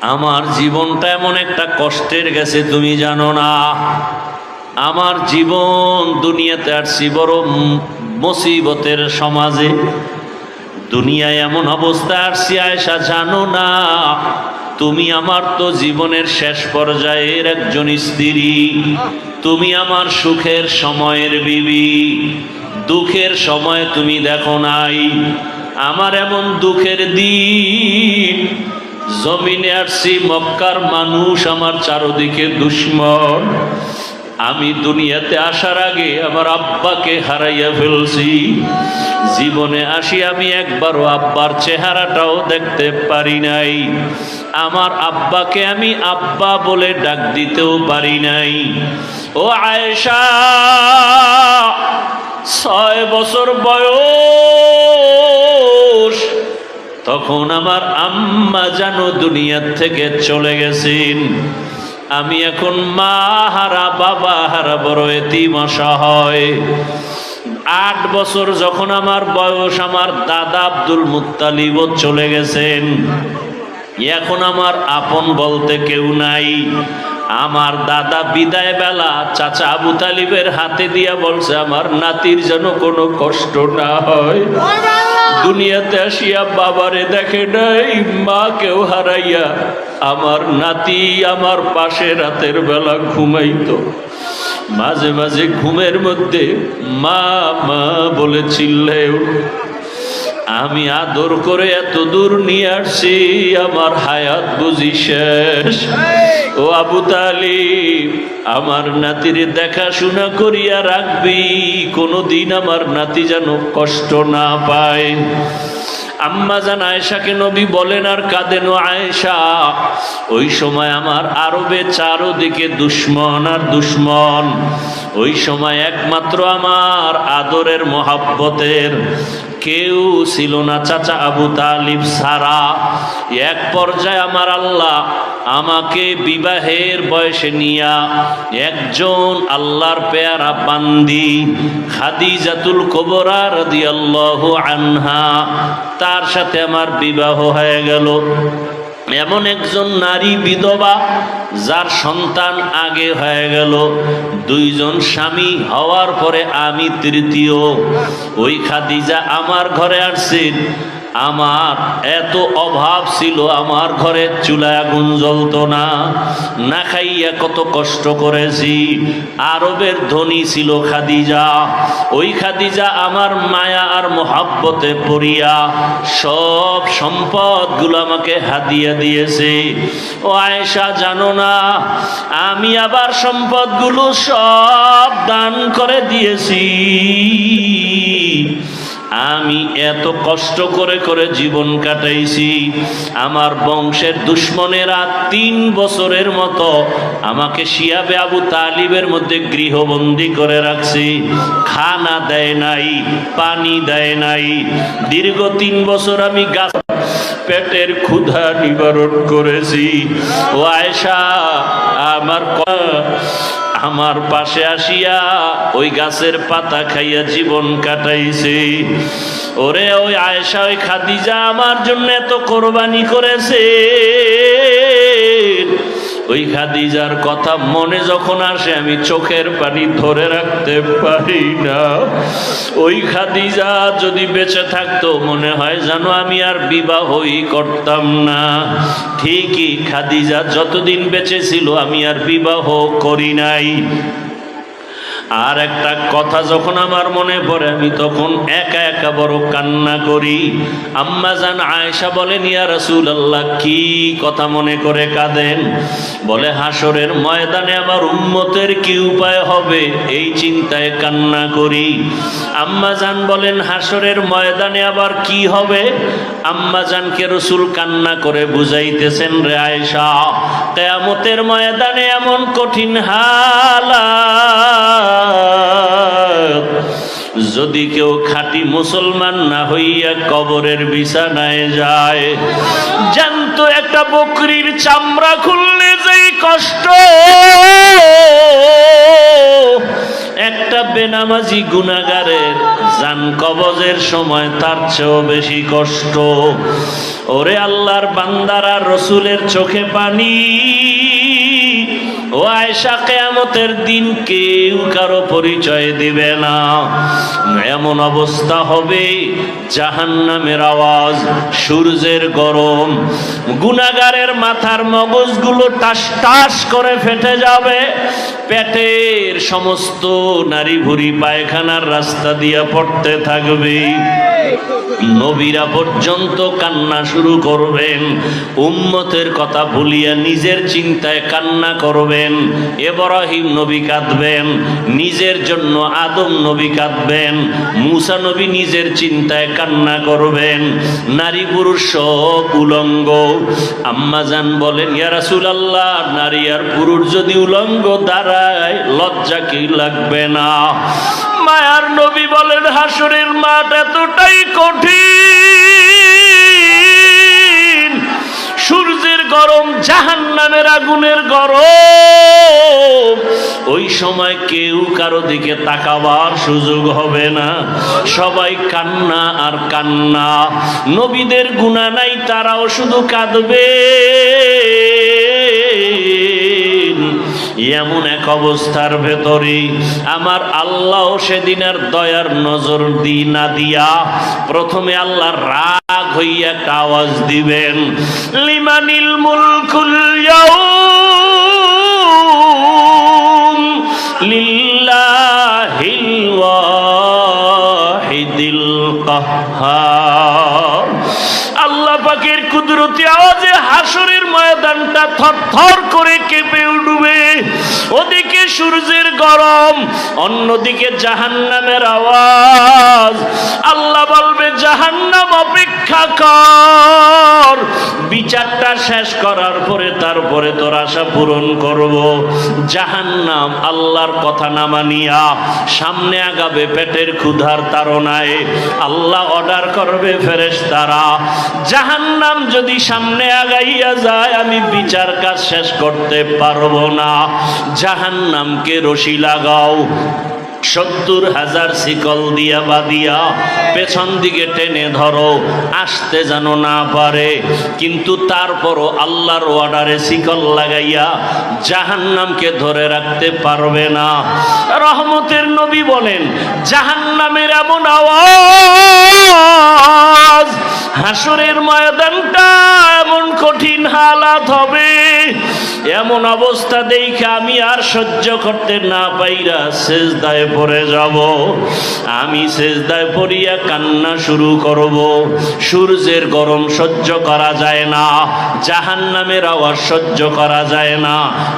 আমার জীবনটা এমন একটা কষ্টের গেছে তুমি জানো না। আমার জীবন দুনিয়াতে আসছি বড় মুসিবতের সমাজে, দুনিয়ায় এমন অবস্থা আসছি আয়েশা জানো না। তুমি আমার তো জীবনের শেষ পর্যায়ের একজন স্ত্রী, তুমি আমার সুখের সময়ের বিবি, দুঃখের সময় তুমি দেখো নাই। আমার এমন দুঃখের দিন, জমিনে আসছি মক্কার মানুষ আমার চারদিকে দুশ্মন। আমি দুনিয়াতে আসার আগে আমার আব্বাকে হারাইয়া ফেলছি। জীবনে আসি আমি একবারও আব্বার চেহারাটাও দেখতে পারি নাই। আমার আব্বাকে আমি আব্বা বলে ডাক দিতেও পারি নাই। ও আয়েশা, 6 বছর বয়স, তখন আমার আম্মা জানো দুনিয়ার থেকে চলে গেছেন। আমি এখন মা হারা বাবা হারা বড় এতিম অসহায়। 8 বছর যখন আমার বয়স, আমার দাদা আব্দুল মুত্তালিব চলে গেছেন। এখন আমার আপন বলতে কেউ নাই। আমার দাদা বিদায় বেলা চাচা আবু তালিবের হাতে দিয়া বলছে আমার নাতির যেন কোনো কষ্ট না হয়। দুনিয়াতে আসিয়া বাবারে দেখে নাই, মাকেও হারাইয়া আমার নাতি আমার পাশে রাতের বেলা ঘুমাইতো। মাঝে মাঝে ঘুমের মধ্যে মা মা বলে চিল্লায় উঠত। আমি আদর করে এত দূর নিয়ে আসছি, আমার হায়াত বুঝি শেষ। ও আবু তালিব, আমার নাতির দেখাশোনা করিয়া রাখবি, কোনোদিন আমার নাতি যেন কষ্ট না পায়। আম্মা জান আয়েশাকে নবী বলেন আর কাঁদেন, আয়েশা ওই সময় আমার আরবে চারদিকে দুশ্মন আর দুশ্মন। ওই সময় একমাত্র আমার আদরের মহাব্বতের কেউ ছিল না চাচা আবু তালিব ছাড়া। এক পর্যায়ে আমার আল্লাহ আমাকে বিবাহের বয়সে নিয়া একজন আল্লাহর পেয়ারা বান্দি খাদিজাতুল কুবরা রাদিয়াল্লাহু আনহা, তার সাথে আমার বিবাহ হয়ে গেল। এমন একজন নারী বিধবা যার সন্তান আগে হয়ে গেল। 2 জন স্বামী হওয়ার পরে আমি তৃতীয়। ওই খাদিজা আমার ঘরে আসছেন। আমার এত অভাব ছিল, আমার ঘরে চুলায় আগুন জ্বলতো না, না খাইয়া কত কষ্ট করেছি। আরবের ধনী ছিল খাদিজা। ওই খাদিজা আমার মায়া আর মোহাব্বতে পড়িয়া সব সম্পদগুলো আমাকে হাদিয়া দিয়েছে। ও আয়েশা জানো না, আমি আবার সম্পদগুলো সব দান করে দিয়েছি। আমি এত কষ্ট করে করে জীবন কাটাইছি। আমার বংশের দুশ্মনেরা 3 বছরের মতো আমাকে শিয়াবে আবু তালিবের মধ্যে গৃহবন্দী করে রাখছে। খানা দেয় নাই, পানি দেয় নাই। দীর্ঘ 3 বছর আমি গাছ পেটের ক্ষুধা নিবারণ করেছি। ও আয়েশা, আমার পাশে আসিয়া ওই গাছের পাতা খাইয়া জীবন কাটাইছে। ওরে ওই আয়েশা, ওই খাদিজা আমার জন্য এত কোরবানি করেছে। ওই খাদিজার কথা মনে যখন আসে আমি চোখের পানি ধরে রাখতে পারি না। ওই খাদিজা যদি বেঁচে থাকতো মনে হয় জানো আমি আর বিবাহই করতাম না। ঠিকই, খাদিজা যতদিন বেঁচে ছিল আমি আর বিবাহ করি নাই। আর একটা কথা যখন আমার মনে পড়ে আমি তখন একা একা বড় কান্না করি। আম্মা জান আয়েশা বলেন, ইয়া রাসূলুল্লাহ, কি কথা মনে করে কাঁদেন? বলে হাসরের ময়দানে আমার উম্মতের কি উপায় হবে এই চিন্তায় কান্না করি। আম্মা জান বলেন, হাসরের ময়দানে আবার কি হবে? আম্মা জানকে রাসূল কান্না করে বুঝাইতেছেন, রে আয়েশা, কিয়ামতের ময়দানে এমন কঠিন হালাত, যদি কেউ খাঁটি মুসলমান না হইয়া কবরের বিছানায় যায়, জ্যান্ত একটা বকরির চামড়া খুললে যেই কষ্ট, একটা বেনামাজি গুনাহগারের জান জান কবজের সময় তার চেয়েও বেশি কষ্ট। ওরে আল্লাহর বান্দারা, রসুলের চোখে পানি। ও আয়েশা, কিয়ামতের দিন কেউ কারো পরিচয় দিবে না। এমন অবস্থা হবে, জাহান্নামের আওয়াজ, সূর্যের গরম, গুনাহগারের মাথার মগজগুলো টাস টাস করে ফেটে যাবে। পেটের সমস্ত নারী ভুঁড়ি পায়খানার রাস্তা দিয়ে পড়তে থাকবে। নবীরা পর্যন্ত কান্না শুরু করবেন। উম্মতের কথা ভুলিয়া নিজের চিন্তায় কান্না করবেন। ইব্রাহিম নবী কাঁদবেন, নিজের জন্য আদম নবী কাঁদবেন, মূসা নবী নিজের চিন্তায় কান্না করবেন। নারী পুরুষ সব উলঙ্গ। আম্মাজান বলেন, ইয়া রাসূলুল্লাহ, নারী আর পুরুষ যদি উলঙ্গ দাঁড়ায়, লজ্জা কি লাগবে না? মায়ার নবী বলেন, হাসরের মাঠ এতটাই কঠিন, সূর্যের গরম, জাহান্নামের আগুনের গরম। ওই সময় কেউ কারো দিকে তাকাবার সুযোগ হবে না, সবাই কান্না আর কান্না। নবীদের গুনাহ নাই, তারাও শুধু কাঁদবে। এমন এক অবস্থার ভেতরে আমার আল্লাহ সেদিন আর দয়ার নজর না দিয়া প্রথমে আল্লাহ রাগ হইয়া একটা আওয়াজ দিবেন, লিমানিল মুলকুল ইয়াউম লিল্লাহিল ওয়াহিদিল কাহ্হার। আল্লাহ পাকের কুদরতি আওয়াজে হাসরের ময়দানটা থরথর করে কেঁপে উঠবে। ওদিকে সূর্যের গরম, অন্যদিকে জাহান্নামের আওয়াজ। আল্লাহ বলবে, জাহান্নাম অপেক্ষা কর, বিচারটা শেষ করার পরে তারপরে তোর আশা পূরণ করব। জাহান্নাম আল্লাহর কথা না মানিয়া সামনে আগাবে পেটের ক্ষুধার তাড়নায়। আল্লাহ অর্ডার করবে ফেরেশতারা, জাহান্নাম যদি সামনে আগাইয়া যায় আমি বিচার কাজ শেষ করতে পারবো না। জাহান্নামকে রশি লাগাও, ৭০,০০০ শিকল দিয়া বাঁধিয়া পেছন দিকে টেনে ধরো, আসতে যেন না পারে। কিন্তু তারপরও আল্লাহর অর্ডারে শিকল লাগাইয়া জাহান্নামকে ধরে রাখতে পারবে না। রহমতের নবী বলেন, জাহান্নামের এমন আওয়াজ, হাসরের ময়দানটা এমন কঠিন হালাত হবে, এমন অবস্থা দেখে আমি আর সহ্য করতে না পাইরা সেজদায় পড়ে যাব। আমি সেজদায় পড়িয়া কান্না শুরু করব। সূর্যের গরম সহ্য করা যায় না, জাহান্নামের আওয়াজ সহ্য করা যায় না।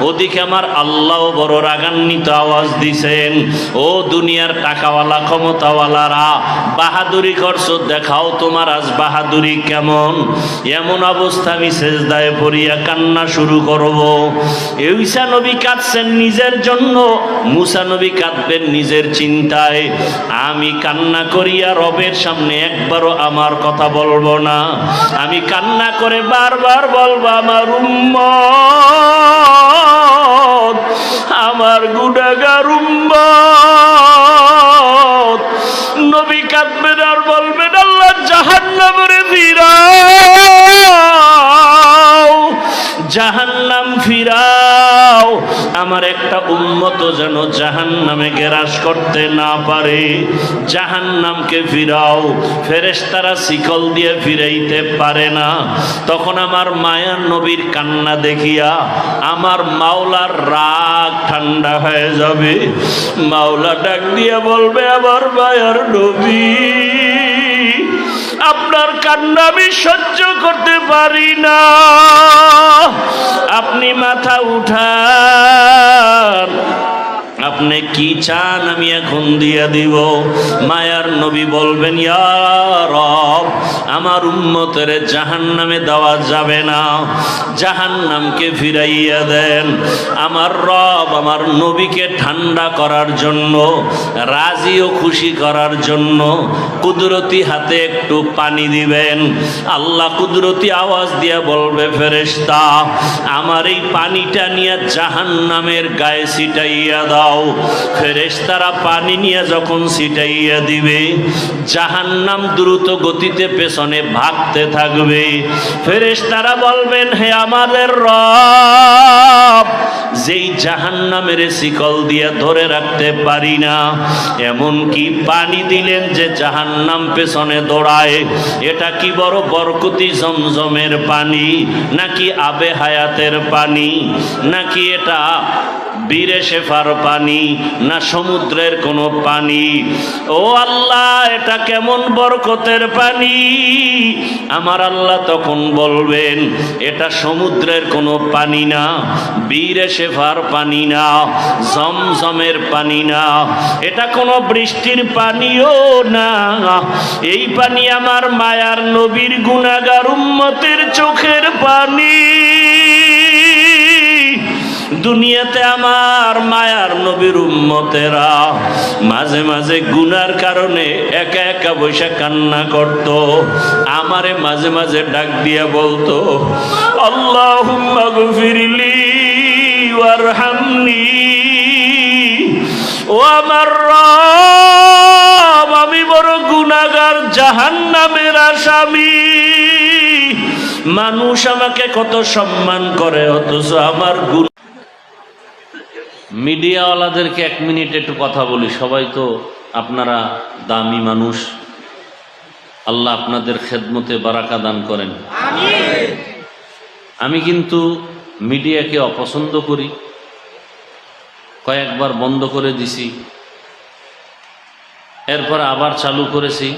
ওদিকে আমার আল্লাহ বড় রাগান্বিত আওয়াজ দিছেন, ও দুনিয়ার টাকাওয়ালা ক্ষমতাওয়ালারা, বাহাদুরি করছো, দেখাও তোমার আজ বাহাদুরি কেমন। এমন অবস্থা আমি সেজদায় পড়িয়া কান্না শুরু করব। ঈসা নবী কাঁদছেন নিজের জন্য, মূসা নবী কাঁদবেন নিজের চিন্তায়। আমি কান্না করিয়া রবের সামনে একবারও আমার কথা বলবো না। আমি কান্না করে বারবার বলবো, আমার উম্মত, আমার গুনাহগার উম্মত। নবী কাঁদবেন আর বলবেন, আল্লাহ জাহান্নামে ফিরাও, জাহান্নাম ফিরাও। আমার একটা উম্মত যেন জাহান্নামে গ্রাস করতে না পারে, জাহান্নামকে ফিরাও। ফেরেশতারা শিকল দিয়ে ফিরাইতে পারে না। তখন আমার মায়ার নবীর কান্না দেখিয়া আমার মাওলার রাগ ঠান্ডা হয়ে যাবে। মাওলা ডাক দিয়ে বলবে, আমার মায়ার নবী, আপনার কান্না আমি সহ্য করতে পারি না, আপনি মাথা উঠান, আপনি কি চান আমি এখন দিয়ে দিব। মায়ার নবী বলবেন, ইয়া রব, আমার উম্মতের জাহান্নামে দেওয়া যাবে না, জাহান্নামকে ফিরাইয়া দেন। আমার রব আমার নবীকে ঠান্ডা করার জন্য, রাজি ও খুশি করার জন্য কুদরতি হাতে একটু পানি দিবেন। আল্লাহ কুদরতি আওয়াজ দিয়ে বলবে, ফেরেশতা, আমার এই পানিটা নিয়ে জাহান্নামের গায়ে ছিটাইয়া দাও। ফেরেশতারা পানি নিয়ে যখন ছিটাইয়া দিবে, জাহান্নাম দ্রুত গতিতে পেছনে ভাগতে থাকবে। ফেরেশতারা বলবেন, হে আমাদের রব, যেই জাহান্নামের শিকল দিয়ে ধরে রাখতে পারি না, এমন কি পানি দিলেন যে জাহান্নাম পেছনে দৌড়ায়। এটা কি বড় বরকতি জমজমের পানি, নাকি আবে হায়াতের পানি, নাকি এটা বীরে শেফার পানি, না সমুদ্রের কোনো পানি? ও আল্লাহ, এটা কেমন বরকতের পানি? আমার আল্লাহ তখন বলবেন, এটা সমুদ্রের কোনো পানি না, বীরে শেফার পানি না, জমজমের পানি না, এটা কোনো বৃষ্টির পানিও না। এই পানি আমার মায়ার নবীর গুনাহগার উম্মতের চোখের পানি। দুনিয়াতে আমার মায়ার নবীর উম্মতেরা মাঝে মাঝে গুনার কারণে একা একা বসে কান্না করত, আমারে মাঝে মাঝে ডাক দিয়া বলতো, আল্লাহুম্মা গফিরলি ওয়ারহামনি। ও আমার রব, আমি বড় গুনাহগার, জাহান্নামের আসামি। মানুষ আমাকে কত সম্মান করে, অথচ আমার গুনাহ। মিডিয়াওয়ালাদেরকে এক মিনিট একটু কথা বলি। সবাই তো আপনারা দামি মানুষ, আল্লাহ আপনাদের খেদমতে বারাকা দান করেন। আমি কিন্তু মিডিয়াকে অপছন্দ করি, কয়েকবার বন্ধ করে দিছি, এরপর আবার চালু করেছি।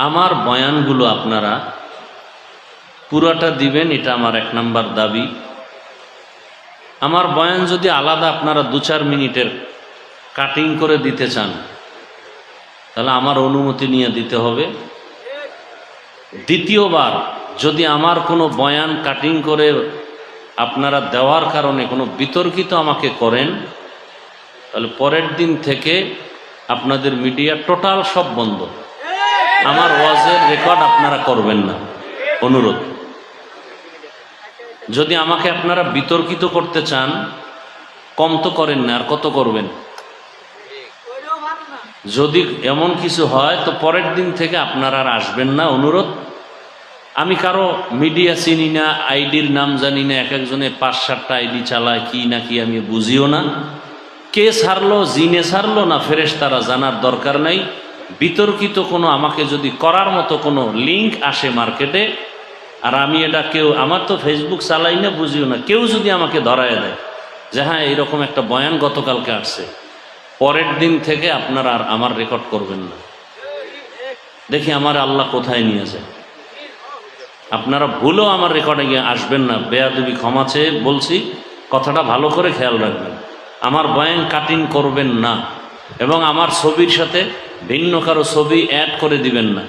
আমার বয়ানগুলো আপনারা পুরাটা দিবেন, এটা আমার 1 নাম্বার দাবি। আমার বয়ান যদি আলাদা আপনারা 2-4 মিনিটের কাটিং করে দিতে চান, তাহলে আমার অনুমতি নিয়ে দিতে হবে। দ্বিতীয়বার যদি আমার কোনো বয়ান কাটিং করে আপনারা দেওয়ার কারণে কোনো বিতর্কিত আমাকে করেন, তাহলে পরের দিন থেকে আপনাদের মিডিয়া টোটাল সব বন্ধ। আমার ওয়াজের রেকর্ড আপনারা করবেন না, অনুরোধ। যদি আমাকে আপনারা বিতর্কিত করতে চান, কম তো করেন না, আর কত করবেন? যদি এমন কিছু হয় তো পরের দিন থেকে আপনারা আর আসবেন না, অনুরোধ। আমি কারো মিডিয়া চিনি না, আইডির নাম জানি না, এক একজনে 5-7টা আইডি চালায়, কি না কি আমি বুঝিও না। কে ছাড়লো, জিনে ছাড়লো না ফেরেশতারা, জানার দরকার নাই। বিতর্কিত কোনো আমাকে যদি করার মতো কোনো লিঙ্ক আসে মার্কেটে, আর আমি এটা কেউ, আমার তো ফেসবুক চালাই না, বুঝিও না, কেউ যদি আমাকে ধরায় দেয় যে হ্যাঁ এইরকম একটা বয়ান গতকালকে আসছে, পরের দিন থেকে আপনারা আর আমার রেকর্ড করবেন না। দেখি আমার আল্লাহ কোথায় নিয়ে যায়। আপনারা ভুলেও আমার রেকর্ডে গিয়ে আসবেন না। বেয়াদবি ক্ষমা চেয়ে বলছি, কথাটা ভালো করে খেয়াল রাখবেন। আমার বয়ান কাটিং করবেন না, এবং আমার ছবির সাথে ভিন্ন কারো ছবি অ্যাড করে দিবেন না।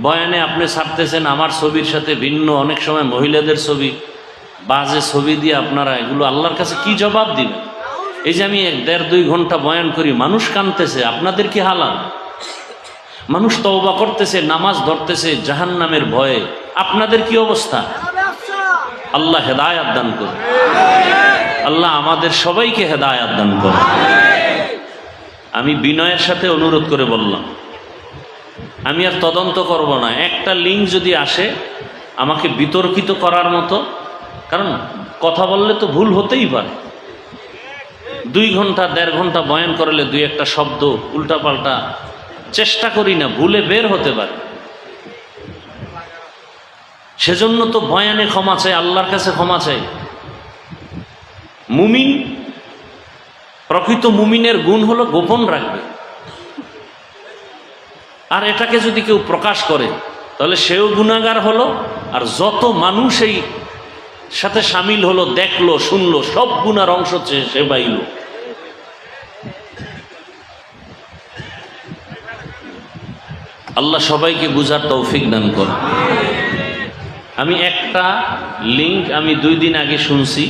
বয়ানে আপনি ছাড়তেছেন আমার ছবির সাথে ভিন্ন, অনেক সময় মহিলাদের ছবি, বাজে ছবি দিয়ে আপনারা এগুলো আল্লাহর কাছে কি জবাব দিবেন? এই যে আমি 1.5-2 ঘন্টা বয়ান করি, মানুষ কাঁদতেছে, আপনাদের কি হালাল? মানুষ তওবা করতেছে, নামাজ ধরতেছে জাহান্নামের ভয়ে, আপনাদের কি অবস্থা? আল্লাহ হেদায়েত দান করুন, আল্লাহ আমাদের সবাইকে হেদায়েত দান করুন। আমি বিনয়ের সাথে অনুরোধ করে বললাম, আমি আর তদন্ত করব না। একটা লিঙ্ক যদি আসে আমাকে বিতর্কিত করার মতো, কারণ কথা বললে তো ভুল হতেই পারে। 2 ঘন্টা 1.5 ঘন্টা বয়ান করলে 2-1টা শব্দ উল্টাপাল্টা, চেষ্টা করি না, ভুলে বের হতে পারে। সেজন্য তো বয়ানে ক্ষমা চাই, আল্লাহর কাছে ক্ষমা চাই। মুমিন, প্রকৃত মুমিনের গুণ হলো গোপন রাখবে, আর এটাকে যদি কেউ প্রকাশ করে তাহলে সেও গুনাহগার হলো, আর যত মানুষ এই সাথে সামিল হলো, দেখলো, শুনলো, সব গুনার অংশ সে পাইল। আল্লাহ সবাইকে বুঝার তৌফিক দান করুন। আমি একটা লিঙ্ক আমি 2 দিন আগে শুনছি,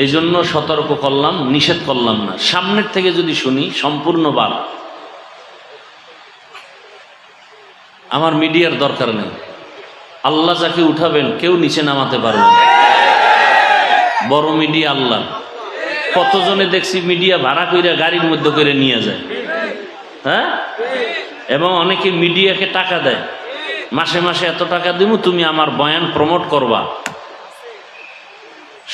এই জন্য সতর্ক করলাম, নিষেধ করলাম না। সামনের থেকে যদি শুনি সম্পূর্ণবার, আমার মিডিয়ার দরকার নেই। আল্লাহ যাকে উঠাবেন কেউ নিচে নামাতে পারবে না। বড় মিডিয়া আল্লাহ। কতজনে দেখছি মিডিয়া ভাড়া কইরা গাড়ির মধ্যে করে নিয়ে যায়, হ্যাঁ, এবং অনেকে মিডিয়াকে টাকা দেয়, মাসে মাসে এত টাকা দিব তুমি আমার বয়ান প্রমোট করবা।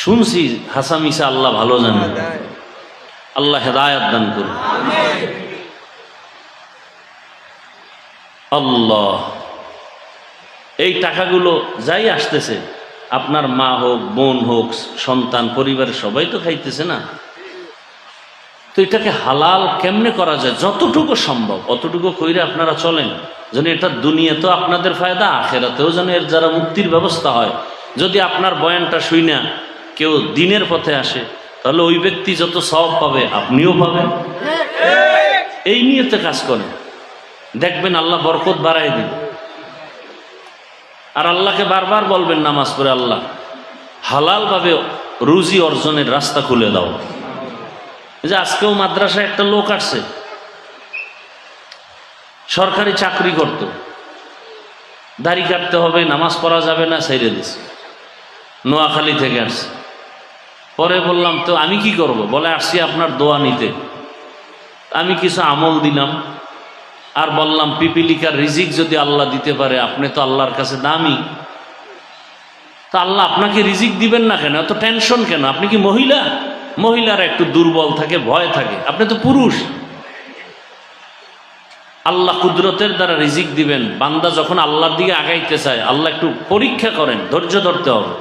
শুনছি হাসা মিসা আল্লাহ ভালো জানে, আল্লাহ হেদায়েত দান করুন। আল্লাহ, এই টাকাগুলো যাই আসতেছে, আপনার মা হোক, বোন হোক, সন্তান, পরিবারের সবাই তো খাইতেছে না। তো এটাকে হালাল কেমনে করা যায়, যতটুকু সম্ভব অতটুকু কইরে আপনারা চলেন, যেন এটা দুনিয়াতেও আপনাদের ফায়দা, আখেরাতেও যেন এর যারা মুক্তির ব্যবস্থা হয়। যদি আপনার বয়ানটা শুই না কেউ দিনের পথে আসে, তাহলে ওই ব্যক্তি যত সওয়াব পাবে আপনিও পাবেন। এই নিয়তে কাজ করেন, দেখবেন আল্লাহ বরকত বাড়াই দিবে। আর আল্লাহকে বারবার বলবেন নামাজ পড়ে, আল্লাহ হালালভাবে রুজি অর্জনের রাস্তা খুলে দাও। যে আজকেও মাদ্রাসায় একটা লোক আসছে, সরকারি চাকরি করত, দাড়ি কাটতে হবে, নামাজ পড়া যাবে না, ছেড়ে দিছে, নোয়াখালী থেকে আসছে। পরে বললাম তো আমি কি করব, বলে আসছি আপনার দোয়া নিতে। আমি কিছু আমল দিলাম আর বললাম পিপিলিকার রিজিক যদি আল্লাহ দিতে পারে, আপনি তো আল্লাহর কাছে দামি, তা আল্লাহ আপনাকে রিজিক দিবেন না কেন, এত টেনশন কেন? আপনি কি মহিলা? মহিলারা একটু দুর্বল থাকে, ভয় থাকে, আপনি তো পুরুষ। আল্লাহ কুদরতের দ্বারা রিজিক দিবেন। বান্দা যখন আল্লাহর দিকে আগাইতে চায়, আল্লাহ একটু পরীক্ষা করেন, ধৈর্য ধরতে হবে।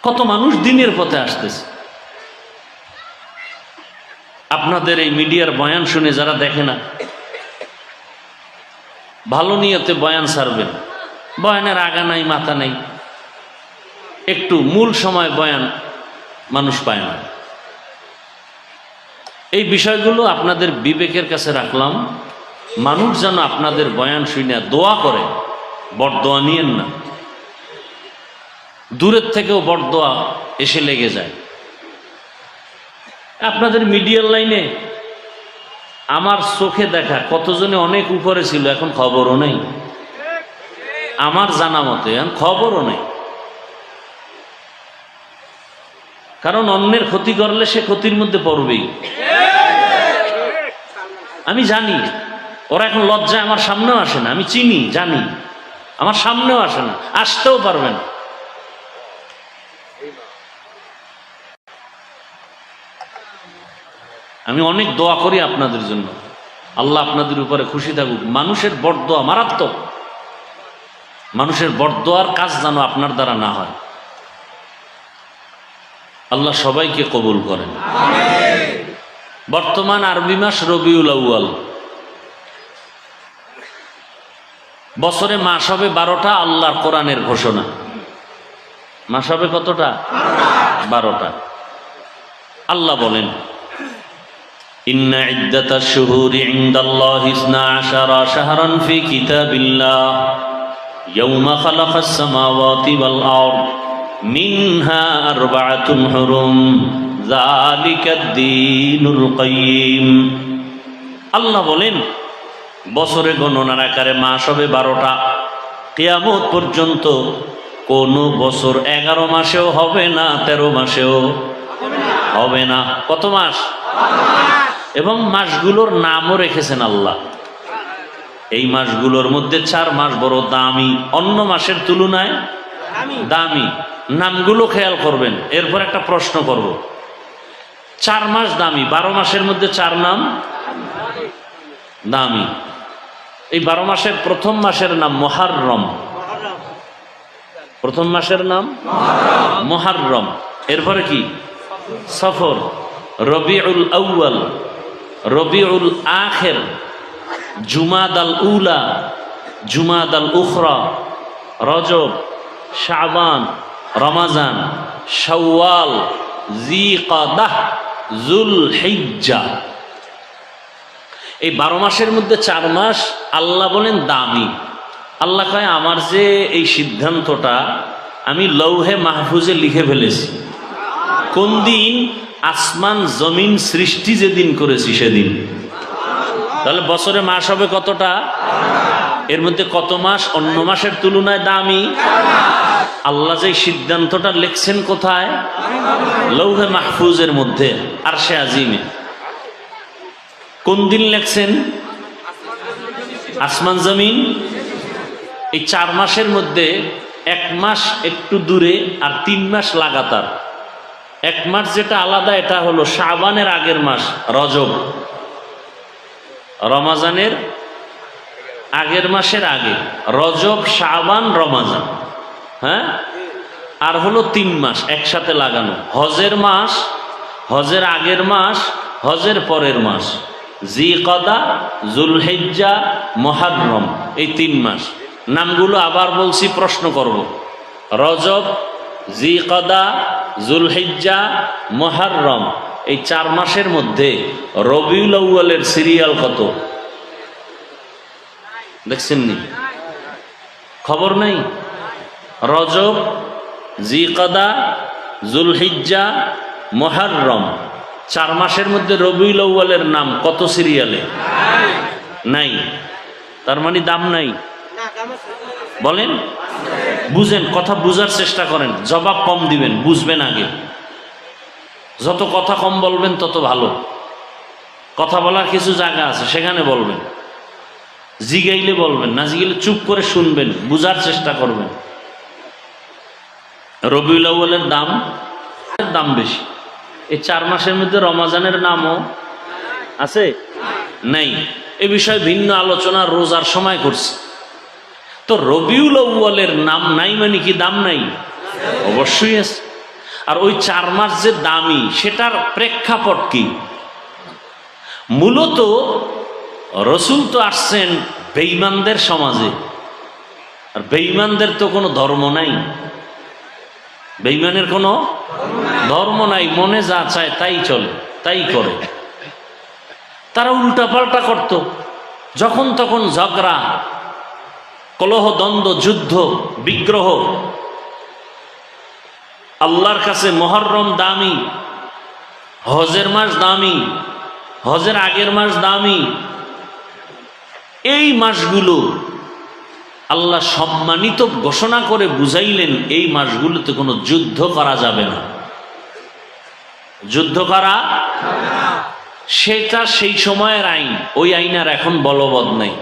কত মানুষ দিনের পথে আসতেছে। আপনাদের এই মিডিয়ার বয়ান শুনে যারা দেখে না, ভালো নিয়তে বয়ান ছাড়বেন, বয়ানের আগা নাই মাথা নাই, একটু মূল সময় বয়ান মানুষ পায় না। এই বিষয়গুলো আপনাদের বিবেকের কাছে রাখলাম। মানুষ যেন আপনাদের বয়ান শুনে দোয়া করে, বরদোয়া নিয়েন না। দূরের থেকেও বরদোয়া এসে লেগে যায়। আপনাদের মিডিয়ার লাইনে আমার চোখে দেখা কতজনে অনেক উপরে ছিল, এখন খবরও নেই। আমার জানা মতে এখন খবরও নেই। কারণ অন্যের ক্ষতি করলে সে ক্ষতির মধ্যে পড়বেই। আমি জানি ওরা এখন লজ্জায় আমার সামনেও আসে না। আমি চিনি, জানি, আমার সামনেও আসে না, আসতেও পারবে না। আমি অনেক দোয়া করি আপনাদের জন্য, আল্লাহ আপনাদের উপরে খুশি থাকুক। মানুষের বরদোয়া মারাত্মক। মানুষের বরদোয়ার কাজ যেন আপনার দ্বারা না হয়। আল্লাহ সবাইকে কবুল করেন। বর্তমান আরবি মাস রবিউল আউয়াল। বছরে মাস হবে 12টা, আল্লাহর কোরআনের ঘোষণা। মাস হবে কতটা? 12টা। আল্লাহ বলেন, ইন্না ইদ্দাতাশ শুহুরি ইনদাল্লাহি 12 শাহরান ফি কিতাবিল্লাহ ইয়াওমা খালাকাস সামাওয়াতি ওয়াল আরদ মিনহা আরবাআতুন হুরুম যালিকাদ দীনুল কাইয়্যিম। আল্লাহ বলেন, বছরে গণনার আকারে মাস হবে 12টা। কিয়ামত পর্যন্ত কোন বছর 11 মাসেও হবে না, 13 মাসেও হবে না। কত মাস? এবং মাসগুলোর নামও রেখেছেন আল্লাহ। এই মাসগুলোর মধ্যে 4 মাস বড় দামি, অন্য মাসের তুলনায় দামি। নামগুলো খেয়াল করবেন। এরপর একটা প্রশ্ন করব, 4 মাস দামি, 12 মাসের মধ্যে 4 নাম দামি। এই 12 মাসের প্রথম মাসের নাম মুহররম। প্রথম মাসের নাম মুহররম। এরপরে কি? সফর, রবিউল আউয়াল, রবিউল আখির, জুমাদাল উলা, জুমাদাল উখরা, রজব, শাবান, রমাজান, শাওয়াল, জিকাদাহ, যুলহিজ্জা। এই 12 মাসের মধ্যে 4 মাস আল্লাহ বলেন দামি। আল্লাহ কয়, আমার যে এই সিদ্ধান্তটা আমি লৌহে মাহফুজে লিখে ফেলেছি। কোন দিন? আসমান জমিন সৃষ্টি যেদিন করেছি সেদিন। তাহলে বছরে মাস হবে কতটা? এর মধ্যে কত মাস অন্য মাসের তুলনায় দামি? আল্লাহ যে সিদ্ধান্তটা লিখছেন কোথায়? লৌহে মাহফুজের মধ্যে, আরশে আজিমে। কোন দিন লিখছেন? আসমান জমিন। এই 4 মাসের মধ্যে 1 মাস একটু দূরে আর 3 মাস লাগাতার। 1 মাস যেটা আলাদা, এটা হলো শাবানের আগের মাস রজব, রমাজানের আগের মাসের আগে রজব, শাবান, রমাজান। হ্যাঁ, আর হলো 3 মাস একসাথে লাগানো। হজের মাস, হজের আগের মাস, হজের পরের মাস, জিকদা, জুলহিজ্জা, মুহররম, এই 3 মাস। নামগুলো আবার বলছি, প্রশ্ন করব। রজব, জিকদা, জুলহিজ্জা, মুহররম, এই 4 মাসের মধ্যে রবিউল আউয়ালের সিরিয়াল কত দেখছেন নি? খবর নাই? রজব, জিকদা, জুলহিজ্জা, মুহররম, 4 মাসের মধ্যে রবিউল আউয়ালের নাম কত সিরিয়ালে? নাই। তার মানে দাম নাই। বলেন, বুঝেন, কথা বুঝার চেষ্টা করেন, জবাব কম দিবেন, বুঝবেন আগে। যত কথা কম বলবেন তত ভালো। কথা বলার কিছু জায়গা আছে, সেখানে বলবেন। জিগাইলে বলবেন, না জিগাইলে চুপ করে শুনবেন, বুঝার চেষ্টা করবেন। রবিউল আউয়ালের দাম বেশি। এই 4 মাসের মধ্যে রমাজানের নামও আছে? নাই। এ বিষয়ে ভিন্ন আলোচনা রোজার সময় করছে। তো রবিউল আউয়ালের নাম নাই মানে কি দাম নাই? অবশ্যই আছে। আর ওই 4 মাস যে দামি, সেটার প্রেক্ষাপট কি? মূলত রসুল তো আসছেন বেঈমানদের সমাজে, আর বেঈমানদের তো কোনো ধর্ম নাই। বেঈমানের কোনো ধর্ম নাই, মনে যা চায় তাই চলে, তাই করে। তারা উল্টাপাল্টা করত, যখন তখন ঝগড়া, কলহ, দ্বন্দ্ব, যুদ্ধ, বিগ্রহ। আল্লাহর কাছে মুহররম দামি, হজের মাস দামি, হজের আগের মাস দামি। এই মাসগুলো আল্লাহ সম্মানিত ঘোষণা করে বুঝাইলেন, এই মাসগুলোতে কোনো যুদ্ধ করা যাবে না। যুদ্ধ করা সেটা সেই সময়ের আইন, ওই আইন আর এখন বলবৎ নাই।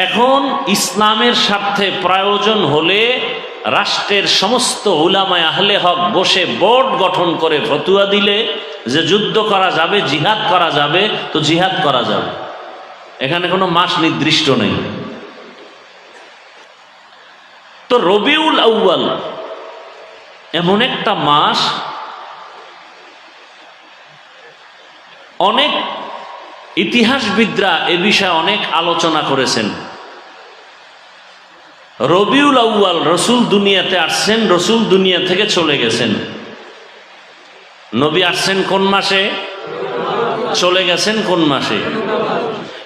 এখন ইসলামের স্বার্থে প্রয়োজন হলে রাষ্ট্রের সমস্ত উলামায়ে আহলে হক বসে বোর্ড গঠন করে ফতোয়া দিলে যে যুদ্ধ করা যাবে, জিহাদ করা যাবে, তো জিহাদ করা যাবে। এখানে কোনো মাস নির্দিষ্ট নেই। তো রবিউল আউয়াল এমন একটা মাস, অনেক ইতিহাসবিদরা এ বিষয়ে অনেক আলোচনা করেছেন। রবিউল আউয়াল, রসুল দুনিয়াতে আসছেন, রসুল দুনিয়া থেকে চলে গেছেন। নবী আসছেন কোন মাসে, চলে গেছেন কোন মাসে?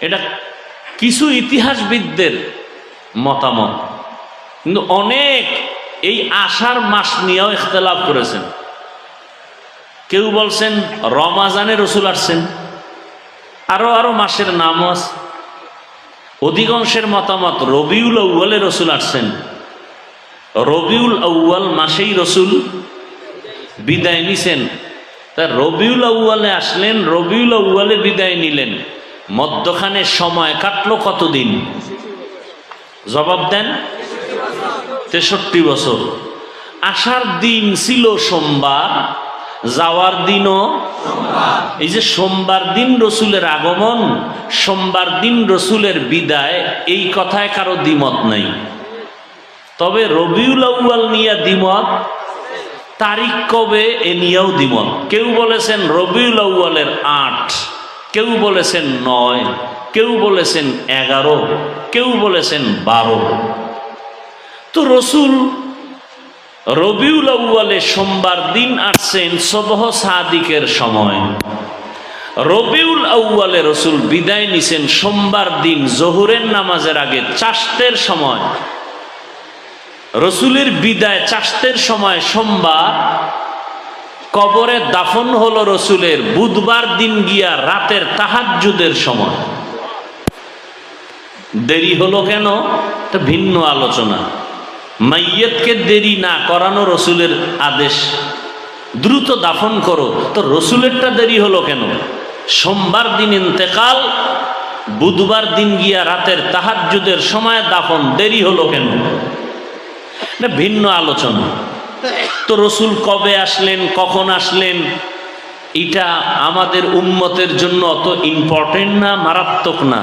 এটা কিছু ইতিহাসবিদদের মতামত, কিন্তু অনেক এই আষাঢ় মাস নিয়েও ইখতিলাফ করেছেন। কেউ বলছেন রমাজানে রসুল আসছেন, আরো মাসের নামও আছে। অধিকাংশের মতামত রবিউল আউয়ালে রসুল আসছেন। রবিউল আউয়াল মাসেই রসুল বিদায় নিছেন। তা রবিউল আউয়ালে আসলেন, রবিউল আউয়ালে বিদায় নিলেন, মধ্যখানে সময় কাটলো কতদিন? জবাব দেন। 63 বছর। আসার দিন ছিল সোমবার, যাওয়ার দিনও এই যে সোমবার দিন রসুলের আগমন, সোমবার দিন রসুলের বিদায়, এই কথায় কারো দ্বিমত নাই। তবে রবিউল আউয়াল নিয়ে দ্বিমত, তারিখ কবে এ নিয়েও দ্বিমত। কেউ বলেছেন রবিউল আউয়ালের 8, কেউ বলেছেন 9, কেউ বলেছেন 11, কেউ বলেছেন 12। তো রসুল রবিউল আউয়ালে সোমবার দিন আসছেন সুবহ সাদিকের সময়। রবিউল আউয়ালে রসুল বিদায় নিছেন সোমবার দিন জোহরের নামাজের আগে চাষতের সময়। রসুলের বিদায় চাষতের সময় সোমবার, কবরে দাফন হলো রসুলের বুধবার দিন গিয়া রাতের তাহাজ্জুদের সময়। দেরি হলো কেন? এটা ভিন্ন আলোচনা। মাইয়্যতকে দেরি না করানো রসুলের আদেশ, দ্রুত দাফন করো, তো রসুলেরটা দেরি হলো কেন? সোমবার দিন ইন্তেকাল, বুধবার দিন গিয়া রাতের তাহাজ্জুদের সময় দাফন, দেরি হলো কেন? এটা ভিন্ন আলোচনা। তো রসুল কবে আসলেন, কখন আসলেন, এটা আমাদের উম্মতের জন্য অত ইম্পর্টেন্ট না, মারাত্মক না।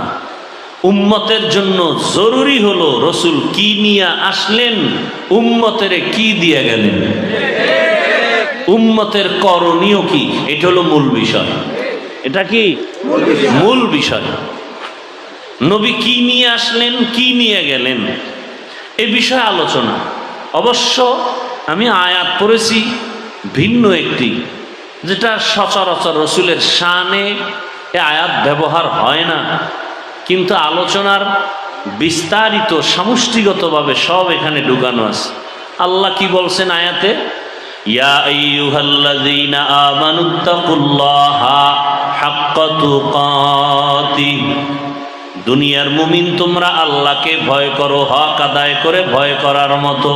উম্মতের জন্য জরুরি হলো রসুল কি নিয়ে আসলেন, উম্মতের কি দিয়ে গেলেন, উম্মতের করণীয় কি, এটা হলো মূল বিষয়। এটা কি মূল বিষয়? নবী কি নিয়ে আসলেন, কি নিয়ে গেলেন, এ বিষয়ে আলোচনা। অবশ্য আমি আয়াত পড়েছি ভিন্ন একটি, যেটা সচরাচর রসুলের শানে এ আয়াত ব্যবহার হয় না, কিন্তু আলোচনার বিস্তারিত সমষ্টিগতভাবে সব এখানে ঢুকানো আছে। আল্লাহ কি বলছেন আয়াতে? ইয়া আইয়ুহাল্লাযীনা আমানুত্তাকুল্লাহা হাক্কা তুকাতিহ, দুনিয়ার মুমিন তোমরা আল্লাহকে ভয় করো হক আদায় করে ভয় করার মতো।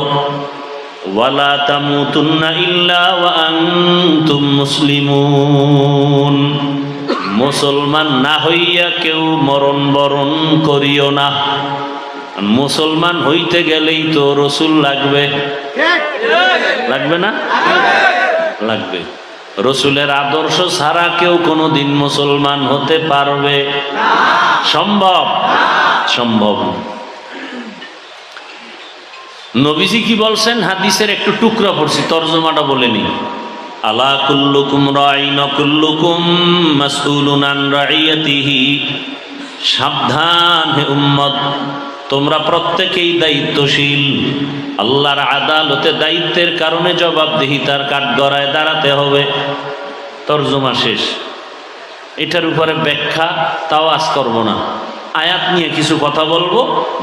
ওয়ালা তামুতুন্না ইল্লা ওয়া আনতুম মুসলিমুন, মুসলমান না হইয়া কেউ মরণ বরণ করিও না। মুসলমান হইতে গেলেই তো রসুল লাগবে, লাগবে না? লাগবে। রসুলের আদর্শ ছাড়া কেউ কোনোদিন মুসলমান হতে পারবে? সম্ভব? সম্ভব। নবীজি কি বলছেন? হাদিসের একটু টুকরা পড়ছি, তরজমাটা বলেনি। আলা কুল্লুকুম রাইন কুল্লুকুম মাসউলুন আন রাইয়াতিহি, সাবধান হে উম্মত, তোমরা প্রত্যেকেই দায়িত্বশীল। আল্লাহর আদালতে দায়িত্বের কারণে জবাবদিহিতার কাঠগড়ায় দাঁড়াতে হবে। তরজমা শেষ। এটার উপরে ব্যাখ্যা তাও আজ করব না, আয়াত নিয়ে কিছু কথা বলবো,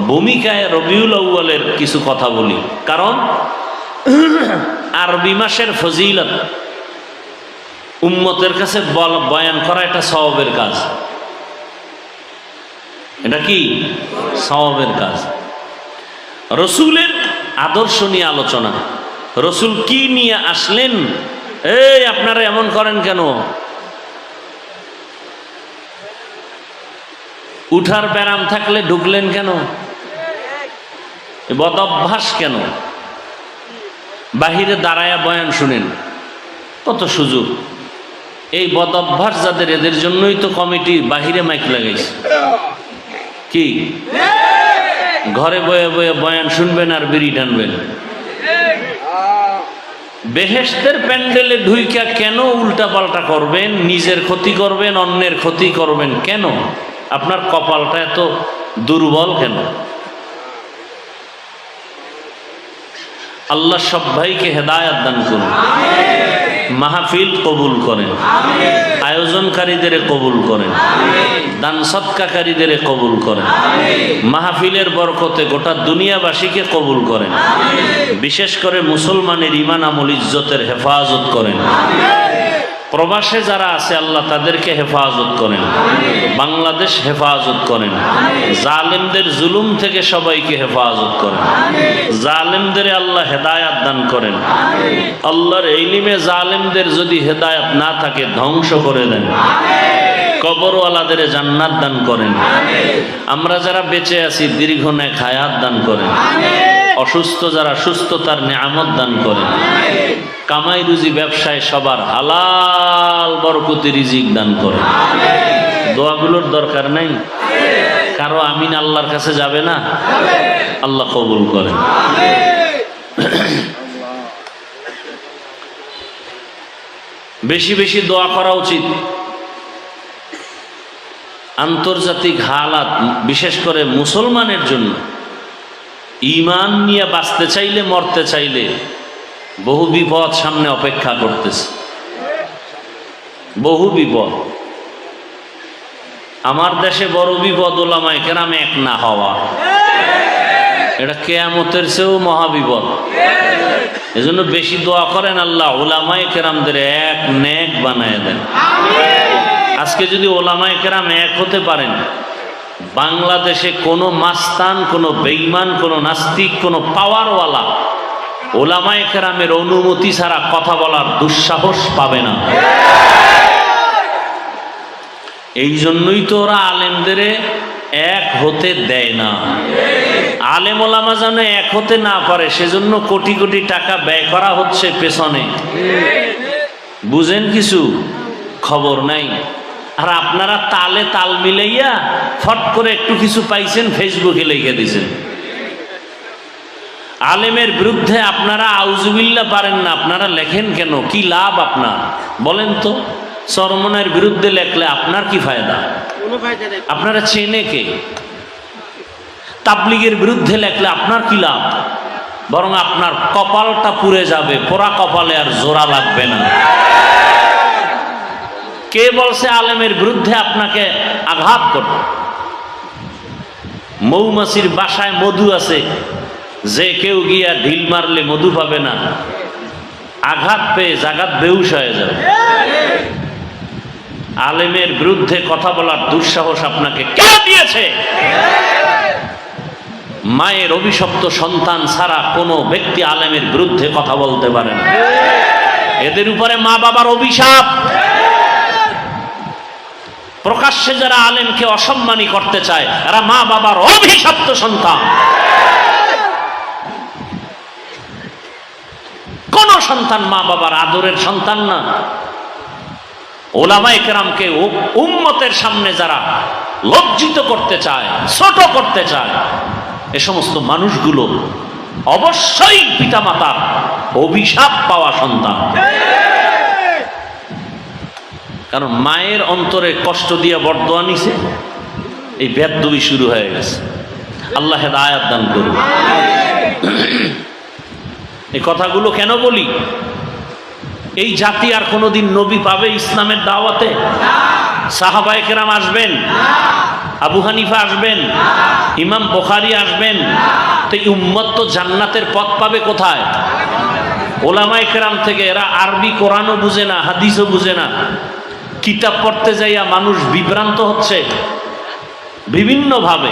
ভূমিকায় রবিউল আউয়ালের কিছু কথা বলি। কারণ আরবি মাসের ফজিলত উম্মতের কাছে বয়ান করা এটা সওয়াবের কাজ। এটা কি সওয়াবের কাজ? রসুলের আদর্শ নিয়ে আলোচনা, রসুল কি নিয়ে আসলেন। এই আপনারা এমন করেন কেন? উঠার ব্যারাম থাকলে ঢুকলেন কেন? বদ অভ্যাস কেন? বাহিরে দাঁড়ায়া বয়ান শুনেন, কত সুযোগ। এই বদ অভ্যাস যাদের, এদের জন্যই তো কমিটি বাহিরে মাইক লাগাইছে। কি ঘরে বয়ে বয়ে বয়ান শুনবেন আর বিড়ি টানবেন? বেহেশতের প্যান্ডেলে ঢুইকা কেন উল্টা পাল্টা করবেন? নিজের ক্ষতি করবেন, অন্যের ক্ষতি করবেন কেন? আপনার কপালটা এত দুর্বল কেন? আল্লাহ সব ভাইকে হেদায়েত দান করুন, মাহফিল কবুল করেন, আয়োজনকারীদের কবুল করেন, দান সৎকারীদের কবুল করেন, মাহফিলের বরকতে গোটা দুনিয়াবাসীকে কবুল করেন, বিশেষ করে মুসলমানের ঈমান আমল ইজ্জতের হেফাজত করেন। প্রবাসে যারা আছে আল্লাহ তাদেরকে হেফাজত করেন, বাংলাদেশ হেফাজত করেন, জালেমদের জুলুম থেকে সবাইকে হেফাজত করেন, জালেমদের আল্লাহ হেদায়াত দান করেন। আল্লাহর ইলমে জালেমদের যদি হেদায়াত না থাকে ধ্বংস করে দেন, কবরওয়ালাদের জান্নাত দান করেন। আমরা যারা বেঁচে আছি দীর্ঘ নেক হায়াত দান করেন, অসুস্থ যারা সুস্থতার নিয়ামত দান করেন, কামাই রুজি ব্যবসায় সবার হালাল বরকতি রিজিক দান করেন। দোয়াগুলোর দরকার নাই কারো? আমিন আল্লাহর কাছে যাবে না? আল্লাহ কবুল করেন। বেশি বেশি দোয়া করা উচিত। আন্তর্জাতিক হালাত, বিশেষ করে মুসলমানের জন্য, ঈমান নিয়ে বাঁচতে চাইলে, মরতে চাইলে বহু বিপদ সামনে অপেক্ষা করতেছে, বহু বিপদ। আমার দেশে বড় বিপদ ওলামায়ে কেরাম এক না হওয়া, এটা কিয়ামতের চেয়েও মহাবিপদ। এজন্য বেশি দোয়া করেন, আল্লাহ ওলামায়ে কেরামদের এক নেক বানায় দেন। আজকে যদি ওলামায়ে কেরাম এক হতে পারেন, বাংলাদেশে কোনো মাস্তান, কোনো বেঈমান, কোনো নাস্তিক, কোনো পাওয়ারওয়ালা ওলামায়ে কেরামের অনুমতি ছাড়া কথা বলার দুঃসাহস পাবে না। এই জন্যই তো ওরা আলেমদের এক হতে দেয় না। আলেম ওলামা যেন এক হতে না পারে সেজন্য কোটি কোটি টাকা ব্যয় করা হচ্ছে পেছনে। বুঝেন কিছু? খবর নাই। আর আপনারা তালে তাল মিলাইয়া ফট করে একটু কিছু পাইছেন, ফেসবুকে লিখে দিয়েছেন। আলেমের বিরুদ্ধে আপনারা আউজুবিল্লাহ পারেন না, আপনারা লেখেন কেন? কি লাভ আপনার বলেন তো? চরমনের বিরুদ্ধে লেখলে আপনার কি ফায়দা? আপনারা চেনে কে? তাবলীগের বিরুদ্ধে লেখলে আপনার কি লাভ? বরং আপনার কপালটা পুড়ে যাবে, পোড়া কপালে আর জোড়া লাগবে না। কে বলছে আলেমের বিরুদ্ধে আপনাকে আঘাত করবে? মৌমাছির বাসায় মধু আছে, যে কেউ গিয়া ঢিল মারলে মধু পাবে না, আঘাত পেয়ে জাগাত বেহুশ হয়ে যাবে। আলেমের বিরুদ্ধে কথা বলার দুঃসাহস আপনাকে কে দিয়েছে? মায়ের অভিশপ্ত সন্তান ছাড়া কোনো ব্যক্তি আলেমের বিরুদ্ধে কথা বলতে পারে না। এদের উপরে মা বাবার অভিশাপ। প্রকাশ্যে যারা আলেমকে অসম্মানী করতে চায় এরা মা বাবার অভিশপ্ত সন্তান। কোন সন্তান মা বাবার আদরের সন্তান না। ওলামায়ে কেরামকে উম্মতের সামনে যারা লজ্জিত করতে চায়, ছোট করতে চায়, এ সমস্ত মানুষগুলো অবশ্যই পিতামাতার অভিশাপ পাওয়া সন্তান। কারণ মায়ের অন্তরে কষ্ট দিয়ে বরদোয়া নিছে, এই বেদবি শুরু হয়ে গেছে। আল্লাহ হেদায়েত দান করুন। এই কথাগুলো কেন বলি? এই জাতি আর কোনোদিন নবী পাবে ইসলামের দাওয়াতে? সাহাবায়ে কেরাম আসবেন, আবু হানিফা আসবেন, ইমাম বুখারী আসবেন, তো এই উম্মত তো জান্নাতের পথ পাবে কোথায়? ওলামায়ে কেরাম থেকে। এরা আরবি কোরআনও বুঝে না, হাদিসও বুঝে না। কিতাব পড়তে যাইয়া মানুষ বিভ্রান্ত হচ্ছে বিভিন্নভাবে।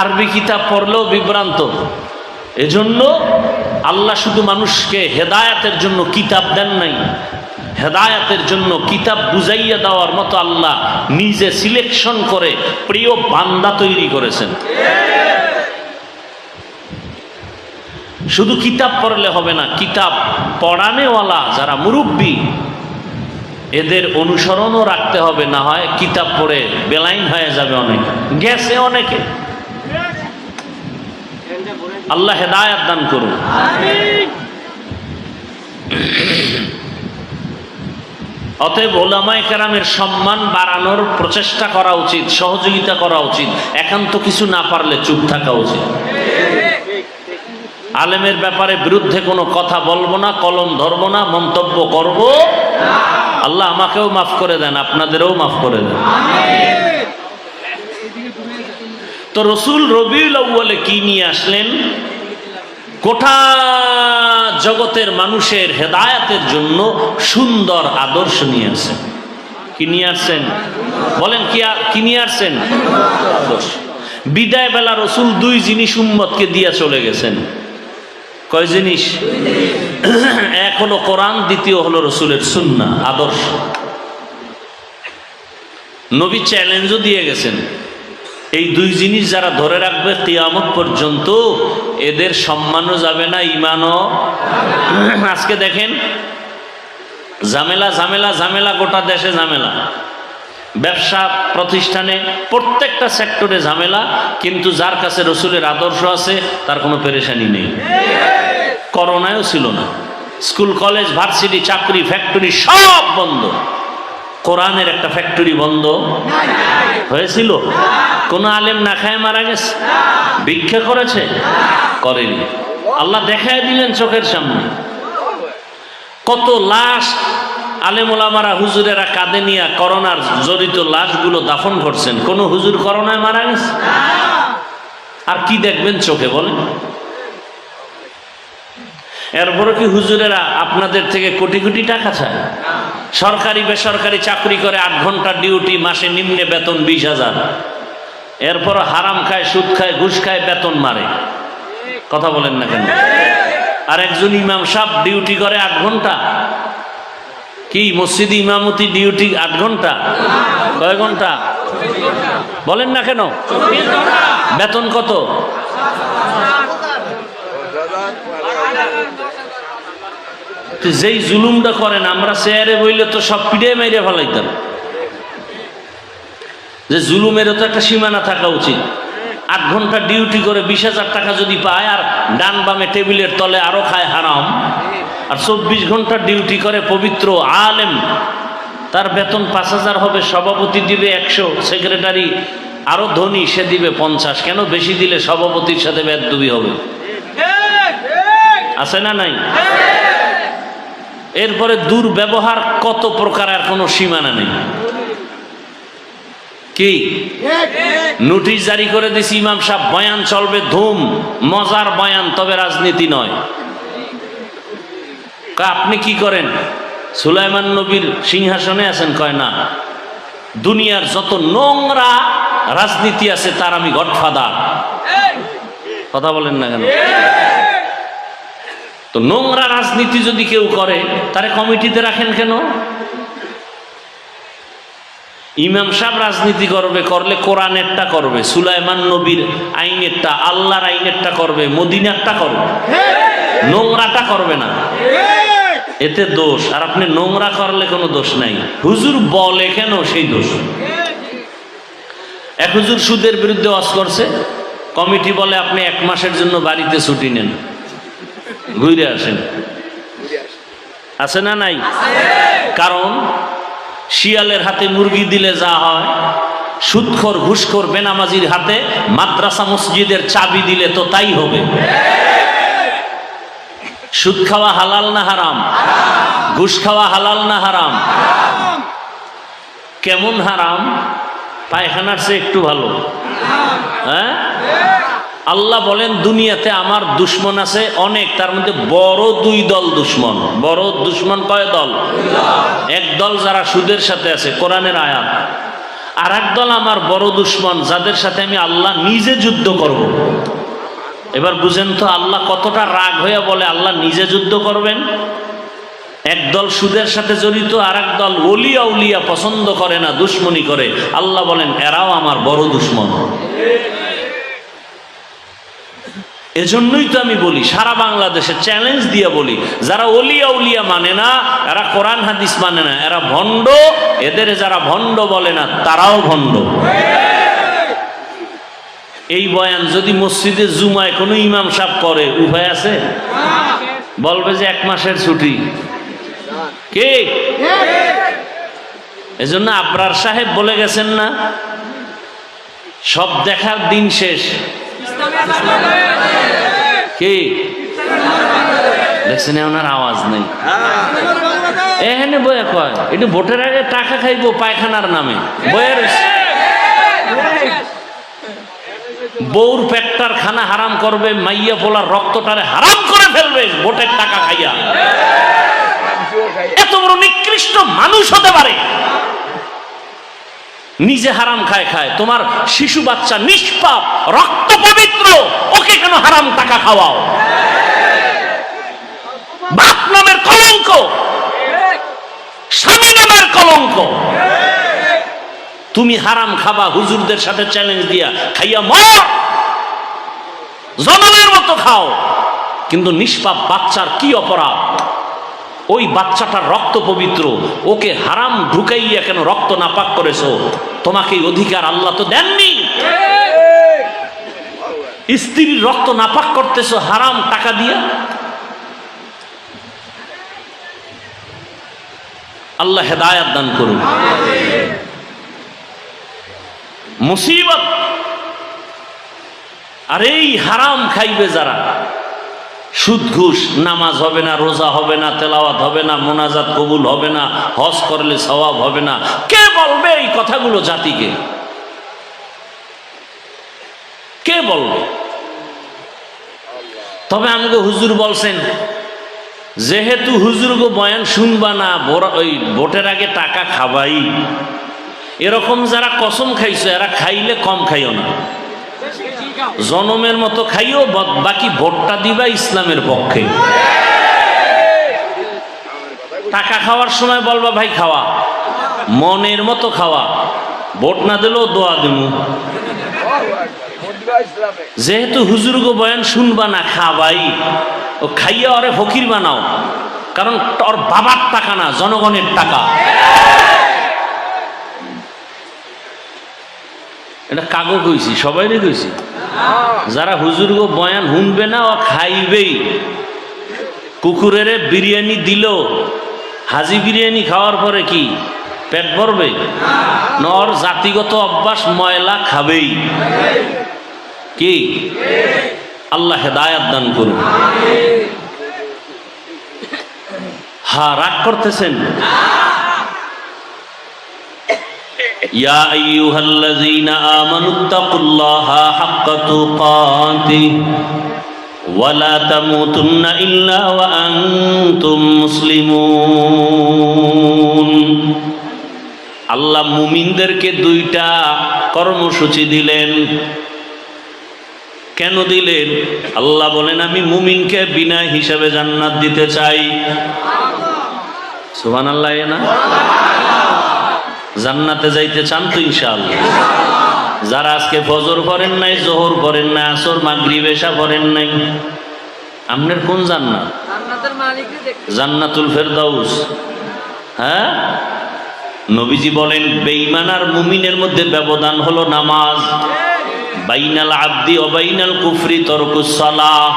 আরবি কিতাব পড়লেও বিভ্রান্ত। এজন্য আল্লাহ শুধু মানুষকে হেদায়াতের জন্য কিতাব দেন নাই, হেদায়াতের জন্য কিতাব বুঝাইয়া দেওয়ার মতো আল্লাহ নিজে সিলেকশন করে প্রিয় বান্দা তৈরি করেছেন। শুধু কিতাব পড়লে হবে না, কিতাব পড়ানেওয়ালা যারা মুরব্বী এদের অনুসরণও রাখতে হবে। না হয় কিতাব পড়ে বেলাইন হয়ে যাবে অনেকে, গেছে অনেকে। আল্লাহ হেদায়েত দান করুন। অতএব উলামায়ে কেরামের সম্মান বাড়ানোর প্রচেষ্টা করা উচিত, সহযোগিতা করা উচিত। একান্ত কিছু না পারলে চুপ থাকা উচিত। আলেমের ব্যাপারে বিরুদ্ধে কোনো কথা বলবো না, কলম ধরবো না, মন্তব্য করব। আল্লাহ আমাকেও মাফ করে দেন, আপনাদেরও মাফ করে দেন। তো রসুল রবিউল আউয়ালে কি নিয়ে আসলেন? গোটা জগতের মানুষের হেদায়েতের জন্য সুন্দর আদর্শ নিয়ে আসছেন। কি নিয়ে আসছেন? বলেন কি নিয়ে আসছেন? আদর্শ। বিদায় বেলা রসুল দুই জিনিস উম্মতকে দিয়া চলে গেছেন। কয় জিনিস? এক হলো কোরআন, দ্বিতীয় হলো রসুলের সুন্নাহ, আদর্শ। নবী চ্যালেঞ্জও দিয়ে গেছেন, এই দুই জিনিস যারা ধরে রাখবে কিয়ামত পর্যন্ত এদের সম্মানও যাবে না, ইমানও। আজকে দেখেন ঝামেলা ঝামেলা ঝামেলা, গোটা দেশে ঝামেলা, ব্যবসা প্রতিষ্ঠানে প্রত্যেকটা সেক্টরে ঝামেলা, কিন্তু যার কাছে রসুলের আদর্শ আছে তার কোনো পেরেশানি নেই। করোনায়ও ছিল না, স্কুল কলেজ ভার্সিটি চাকরি ফ্যাক্টরি সব বন্ধ। কোরআনের একটা ফ্যাক্টরি বন্ধ হয়েছিল? কোন আলেম না খায় মারা গেছে? ভিক্ষা করেছে? করেনি। আল্লাহ দেখায় দিলেন চোখের সামনে। কত লাশ আলেম ওলামারা হুজুরেরা কাঁধে নিয়ে করোনার জড়িত লাশগুলো দাফন করছেন। কোন হুজুর করোনায় মারা গেছে? আর কি দেখবেন চোখে বলেন? এরপরে কি হুজুরেরা আপনাদের থেকে কোটি কোটি টাকা চায়? সরকারি বেসরকারি চাকরি করে 8 ঘন্টা ডিউটি, মাসে নিম্নে বেতন 20,000। এরপর হারাম খায়, সুদ খায়, ঘুষ খায়, বেতন মারে। কথা বলেন না কেন? আর একজন ইমাম সাহেব ডিউটি করে 8 ঘন্টা। কি মসজিদে ইমামতি ডিউটি 8 ঘন্টা? কয় ঘন্টা বলেন না কেন? বেতন কত? যেই জুলুমটা করেন, আমরা চেয়ারে বইলে তো সব পিড়ে মেরে ফেলাইতাম। যে জুলুমেরও তো একটা সীমানা থাকা উচিত। 8 ঘন্টা ডিউটি করে 20,000 টাকা যদি পায়, আর ডান বামে টেবিলের তলে আরো খায় হারাম, আর 24 ঘন্টা ডিউটি করে পবিত্র আলেম, তার বেতন 5,000 হবে। সভাপতি দিবে 100, সেক্রেটারি আরো ধনী সে দিবে 50। কেন? বেশি দিলে সভাপতির সাথে বেদবি হবে। আছে না নাই? এরপরে দুর্ব্যবহার কত প্রকার, আর কোনো সীমানা নেই। কি নোটিশ জারি করে দিছি, ইমাম সাহেব বয়ান চলবে ধুম, মজার বয়ান, তবে রাজনীতি নয়। আপনি কি করেন? সুলাইমান নবীর সিংহাসনে আছেন? কয় না, দুনিয়ার যত নোংরা রাজনীতি আছে তার আমি গডফাদার। কথা বলেন না কেন? তো নোংরা রাজনীতি যদি কেউ করে, তারে কমিটিতে রাখেন কেন? ইমাম সাহেব রাজনীতি করবে, করলে কোরআনেরটা করবে, সুলাইমান নবীর আইনেরটা, আল্লাহর আইনেরটা করবে, মদিনারটা করবে, নোংরাটা করবে না। এতে দোষ। আর আপনি নোংরা করলে কোনো দোষ নাই। হুজুর বলে কেন সেই দোষ। এক হুজুর সুদের বিরুদ্ধে ওয়াজ করছে, কমিটি বলে আপনি 1 মাসের জন্য বাড়িতে ছুটি নেন, ঘুরে আসেন। আছে না নাই? কারণ শিয়ালের হাতে মুরগি দিলে যা হয়, সুদখোর ঘুষখোর বেনামাজির হাতে মাদ্রাসা মসজিদের চাবি দিলে তো তাই হবে। সুদ খাওয়া হালাল না হারাম? ঘুষ খাওয়া হালাল না হারাম? কেমন হারাম? পায়খানার চেয়ে একটু ভালো। হ্যাঁ, আল্লাহ বলেন দুনিয়াতে আমার দুশ্মন আছে অনেক, তার মধ্যে বড় 2 দল দুশ্মন। বড় দুশ্মন কয় দল? 1 দল যারা সুদের সাথে আছে, কোরআনের আয়াত। আর 1 দল আমার বড় দুশ্মন, যাদের সাথে আমি আল্লাহ নিজে যুদ্ধ করব। এবার বুঝেন তো আল্লাহ কতটা রাগ হয়ে বলে আল্লাহ নিজে যুদ্ধ করবেন। 1 দল সুদের সাথে জড়িত, আর 1 দল ওলিয়া উলিয়া পছন্দ করে না, দুশ্মনী করে। আল্লাহ বলেন এরাও আমার বড় দুশ্মন। এজন্যই তো আমি বলি, সারা বাংলাদেশে চ্যালেঞ্জ দিয়ে বলি, যারা ওলিয়া উলিয়া মানে না, এরা কোরআন হাদিস মানে না, এরা ভণ্ড। এদের যারা ভণ্ড বলে না, তারাও ভণ্ড। এই বয়ান যদি মসজিদে জুমায় কোনো ইমাম সাহেব করে, উপায় আছে? বলবে যে 1 মাসের ছুটি। কে? এজন্য আবরার সাহেব বলে গেছেন না, সব দেখার দিন শেষ। কে দেখছেন? ওনার আওয়াজ নেই। এখানে বয়া কয় একটু ভোটের আগে টাকা খাইবো পায়খানার নামে, বয়ার বউর পেটটার খানা হারাম করবে, মাইয়া পোলার রক্তটারে হারাম করে ফেলবে ভোটের টাকা খাইয়া। এত বড় নিকৃষ্ট মানুষ হতে পারে? নিজে হারাম খায় খায়, তোমার শিশু বাচ্চা নিষ্পাপ, রক্ত পবিত্র, ওকে কেন হারাম টাকা খাওয়াও? বাপ নামের কলঙ্ক, স্বামী নামের কলঙ্ক। তুমি হারাম খাবা, হুজুরদের সাথে চ্যালেঞ্জ দিয়া খাইয়া মর, জনমের মতো খাও, কিন্তু নিষ্পাপ বাচ্চার কি অপরাধ? ওই বাচ্চাটার রক্ত পবিত্র, ওকে হারাম ঢুকাইয়া কেন রক্ত নাপাক করেছো? তোমাকে এই অধিকার আল্লাহ তো দেননি। স্ত্রীর রক্ত নাপাক করতেছো হারাম টাকা দিয়া। আল্লাহ হেদায়েত দান করুন। মুসিবত। আর এই হারাম খাইবে যারা, সুদ ঘুষ, নামাজ হবে না, রোজা হবে না, তেলাওয়াত হবে না, মোনাজাত কবুল হবে না, হজ করলে সওয়াব হবে না, কে বলবে এই কথাগুলো জাতিকে? কে বলবে? তবে আমাকে হুজুর বলছেন যেহেতু হুজুরগো বয়ান শুনবা না, ওই ভোটের আগে টাকা খাবাই, এরকম যারা কসম খাইছো এরা খাইলে কম খাইও না, জনমের মতো খাইও, বাকি ভোটটা দিবা ইসলামের পক্ষে। টাকা খাওয়ার সময় বলবা ভাই খাওয়া, মনের মতো খাওয়া, ভোট না দিলেও দোয়া দেবো। যেহেতু হুজুরগো বয়ান শুনবা না, খাবাই, ও খাইয়া ওরে ফকির বানাও, কারণ তোর বাবার টাকা না, জনগণের টাকা। এটা কাগো কইছি, সবাই কইছি, যারা হুজুরগো বয়ান শুনবে না ও খাইবেই। কুকুরের বিরিয়ানি দিল, হাজি বিরিয়ানি খাওয়ার পরে কি পেট ভরবে? নর জাতিগত অভ্যাস, ময়লা খাবেই। কি আল্লাহ হেদায়াত দান করুন। হ্যাঁ, রাগ করতেছেন? ইয়া আইয়ুহাল্লাযীনা আমানুত্তাকুল্লাহা হাক্কা তুকাতিহি ওয়া লা তামুতুন্না ইল্লা ওয়া আনতুম মুসলিমুন। আল্লাহ মুমিনদেরকে দুইটা কর্মসূচি দিলেন। কেন দিলেন? আল্লাহ বলেন আমি মুমিনকে বিনা হিসাবে জান্নাত দিতে চাই। সুবহানাল্লাহ। না জান্নাতে যাইতে চান তো ইনশাআল্লাহ? যারা আজকে ফজর পড়েন নাই, জোহর পড়েন নাই, আসর মাগরিব এশা পড়েন নাই, আপনার কোন জান্নাত? জান্নাতুল ফেরদাউস। হ্যাঁ, নবীজি বলেন বেঈমান আর মুমিনের মধ্যে ব্যবধান হলো নামাজ। বাইনাল আবদি ও বাইনাল কুফরি তরকুস সালাহ।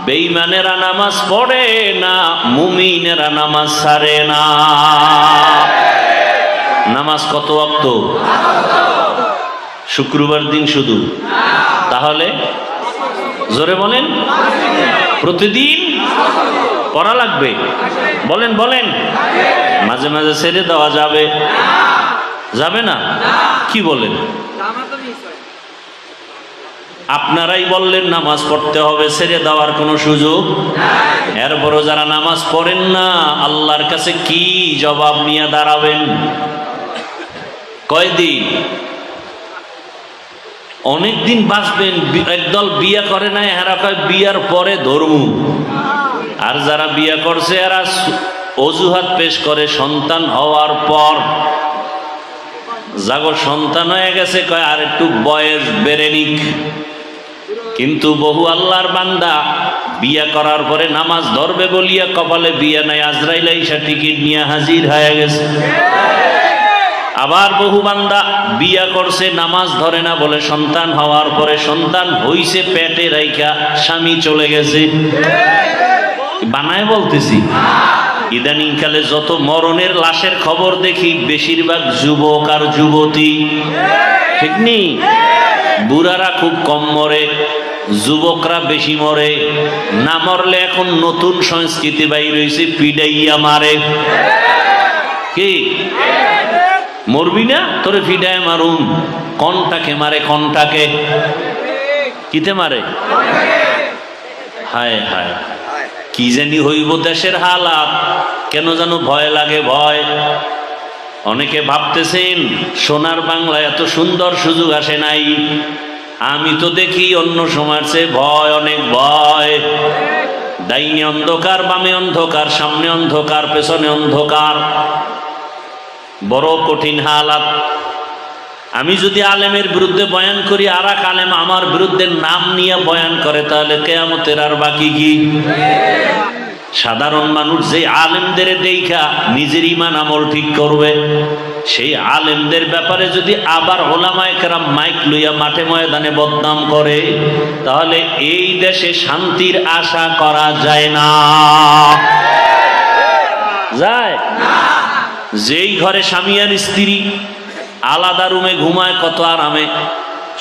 বেঈমানেরা নামাজ পড়ে না, মুমিনেরা নামাজ ছাড়ে না। নামাজ কত ওয়াক্ত? শুক্রবার দিন শুধু? তাহলে জোরে বলেন, প্রতিদিন পড়া লাগবে? বলেন বলেন। মাঝে মাঝে ছেড়ে দেওয়া যাবে? যাবে না? কি বলেন? আপনারাই বললেন নামাজ পড়তে হবে, ছেড়ে দেওয়ার কোনো সুযোগ। এরপরও যারা নামাজ পড়েন না, আল্লাহর কাছে কি জবাব নিয়ে দাঁড়াবেন? কয়দিন? অনেকদিন বাঁচবেন। একদল বিয়া করে নাই, এরা কয় বিয়ার পরে ধর্ম। আর যারা বিয়া করছে এরা অজুহাত পেশ করে সন্তান হওয়ার পর। যাগো সন্তান হয়ে গেছে কয় আর একটু বয়স বেড়ে নিক। কিন্তু বহু আল্লাহর বান্দা বিয়া করার পরে নামাজ ধরবে বলিয়া কপালে বিয়া নাই, আজরাইল আইসা টিকিট নিয়ে হাজির হয়ে গেছে। আবার বহু বান্দা বিয়া করছে, নামাজ ধরে না বলে সন্তান হওয়ার পরে সন্তান হইছে পেটে রাইখা স্বামী চলে গেছে। বানায় বলতেছি। ইদানিং কালে যত মরণের লাশের খবর দেখি, বেশিরভাগ যুবক আর যুবতী। ঠিক নি? বুড়ারা খুব কম মরে, যুবকরা বেশি মরে। না মরলে এখন নতুন সংস্কৃতি বাইর হইছে, পিডাইয়া মারে। কি মরবি না? তোরে ফিডায় মারুন। কোনটাকে মারে? কোনটাকে? কিতে মারে? হায় হায়, কি জানি হইব দেশের হালাত। কেন যেন ভয় লাগে, ভয়। অনেকে ভাবতেছেন সোনার বাংলা এত সুন্দর সুযোগ আসে নাই। আমি তো দেখি অন্য সময়ের চেয়ে ভয়, অনেক ভয়। ডাইনে অন্ধকার, বামে অন্ধকার, সামনে অন্ধকার, পেছনে অন্ধকার। বড় কঠিন হালাত। আমি যদি আলেমের বিরুদ্ধে বয়ান করি, আর এক আলেম আমার বিরুদ্ধে নাম নিয়ে বয়ান করে, তাহলে কিয়ামতের আর বাকি কি? সাধারণ মানুষ যে আলেমদের দেখা নিজের ঈমান আমল ঠিক করবে, সেই আলেমদের ব্যাপারে যদি আবার ওলামায়ে কেরাম মাইক লইয়া মাঠে ময়দানে বদনাম করে, তাহলে এই দেশে শান্তির আশা করা যায় না। যায় না। যেই ঘরে স্বামী আর স্ত্রী আলাদা রুমে ঘুমায় কত আরামে,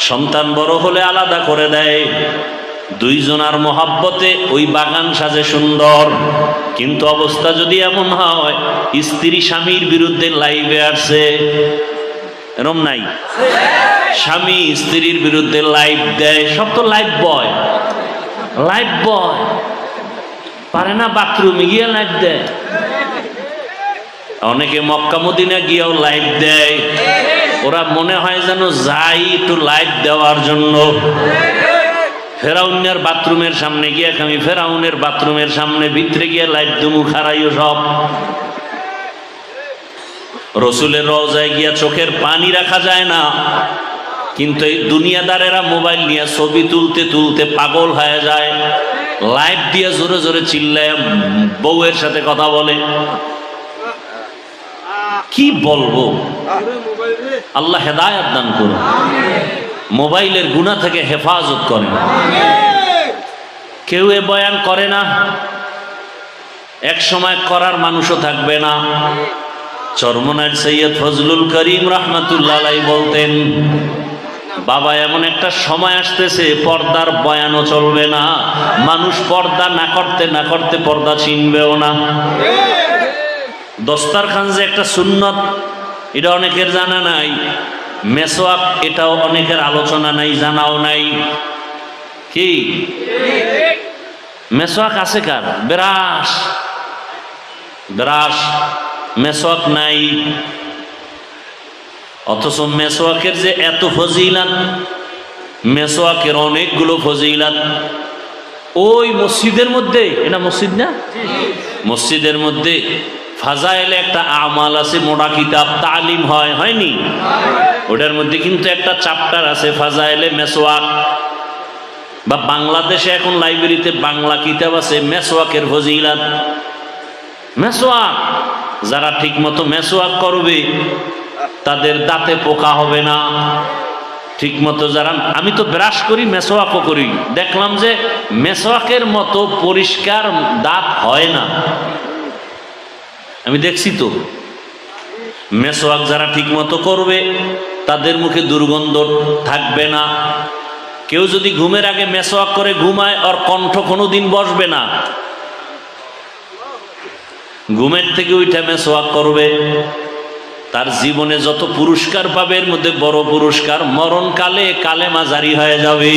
সন্তান বড় হলে আলাদা করে দেয়। দুইজনার মহাব্বতে ওই বাগান সাজে সুন্দর। কিন্তু অবস্থা যদি এমন হয়, স্ত্রী স্বামীর বিরুদ্ধে লাইভে আসছে, এরম নাই? স্বামী স্ত্রীর বিরুদ্ধে লাইভ দেয়, সব তো লাইভ বয়। লাইভ বয় পারে না বাথরুমে গিয়ে লাইট দেয়, অনেকে মক্কা মদিনা গিয়েও লাইট দেয়। ওরা মনে হয় যেন যাই একটু লাইট দেওয়ার জন্য। ফেরাউনের বাথরুমের সামনে গিয়ে আমি ফেরাউনের বাথরুমের সামনে ভিতরে গিয়ে লাইট দুমু খারাইও সব। রসুলের রওজায় গিয়া চোখের পানি রাখা যায় না, কিন্তু এই দুনিয়াদারেরা মোবাইল নিয়ে ছবি তুলতে তুলতে পাগল হয়ে যায়, লাইট দিয়ে জোরে জোরে চিল্লায় বউয়ের সাথে কথা বলে। কি বলবো, আল্লাহ হেদায়েত দান করুন, মোবাইলের গুনাহ থেকে হেফাজত করেন। কেউ এ বয়ান করে না, এক সময় করার মানুষও থাকবে না। চরমনার সৈয়দ ফজলুল করিম রহমাতুল্লাহ আলাইহি বলতেন, বাবা এমন একটা সময় আসতেছে পর্দার বয়ানও চলবে না, মানুষ পর্দা না করতে না করতে পর্দা চিনবেও না। দস্তারখান যে একটা সুন্নত, এটা অনেকের জানা নাই। মেসওয়াক, এটাও অনেকের আলোচনা নাই, জানাও নাই। কি মেসওয়াক আছে কার? ব্রাশ, ব্রাশ, মেসওয়াক নাই। অথচ মেসওয়াকের যে এত ফজিলাত, মেসওয়াকের অনেকগুলো ফজিলাত। ওই মসজিদের মধ্যে, এটা মসজিদ না, মসজিদের মধ্যে ফাজাইলে একটা আমাল আছে, মোটা কিতাব, তালিম হয়, হয়নি? ওটার মধ্যে কিন্তু একটা চ্যাপ্টার আছে ফাজাইলে মেসওয়াক। বা বাংলাদেশে এখন লাইব্রেরিতে বাংলা কিতাব আছে মেসওয়াকের ফজিলাত। মেসওয়াক, যারা ঠিক মতো মেসওয়াক করবে তাদের দাঁতে পোকা হবে না। ঠিক মতো যারা, আমি তো ব্রাশ করি, মেসওয়াকও করি, দেখলাম যে মেসওয়াকের মতো পরিষ্কার দাঁত হয় না। আমি দেখছি তো, মেসওয়াক যারা ঠিক মতো করবে তাদের মুখে দুর্গন্ধ থাকবে না। কেউ যদি ঘুমের আগে মেসওয়াক করে ঘুমায়, ওর কণ্ঠ কোনোদিন বসবে না। ঘুমের থেকে উঠে মেসওয়াক করবে, তার জীবনে যত পুরস্কার পাবে এর মধ্যে বড় পুরস্কার, মরণকালে কালেমা জারি হয়ে যাবে।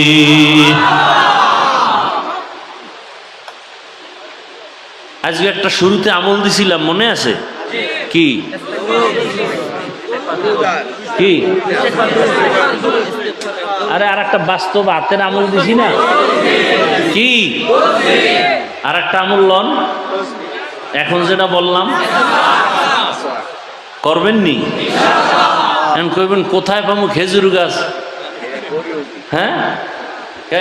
আজকে একটা শুরুতে আমল দিছিলাম, মনে আছে? কি কি? আরে আর একটা বাস্তব হাতের আমল দিছি না? কি আর একটা আমল লন, এখন যেটা বললাম করবেননি? এখন কইবেন কোথায় পাবো খেজুর গাছ? হ্যাঁ,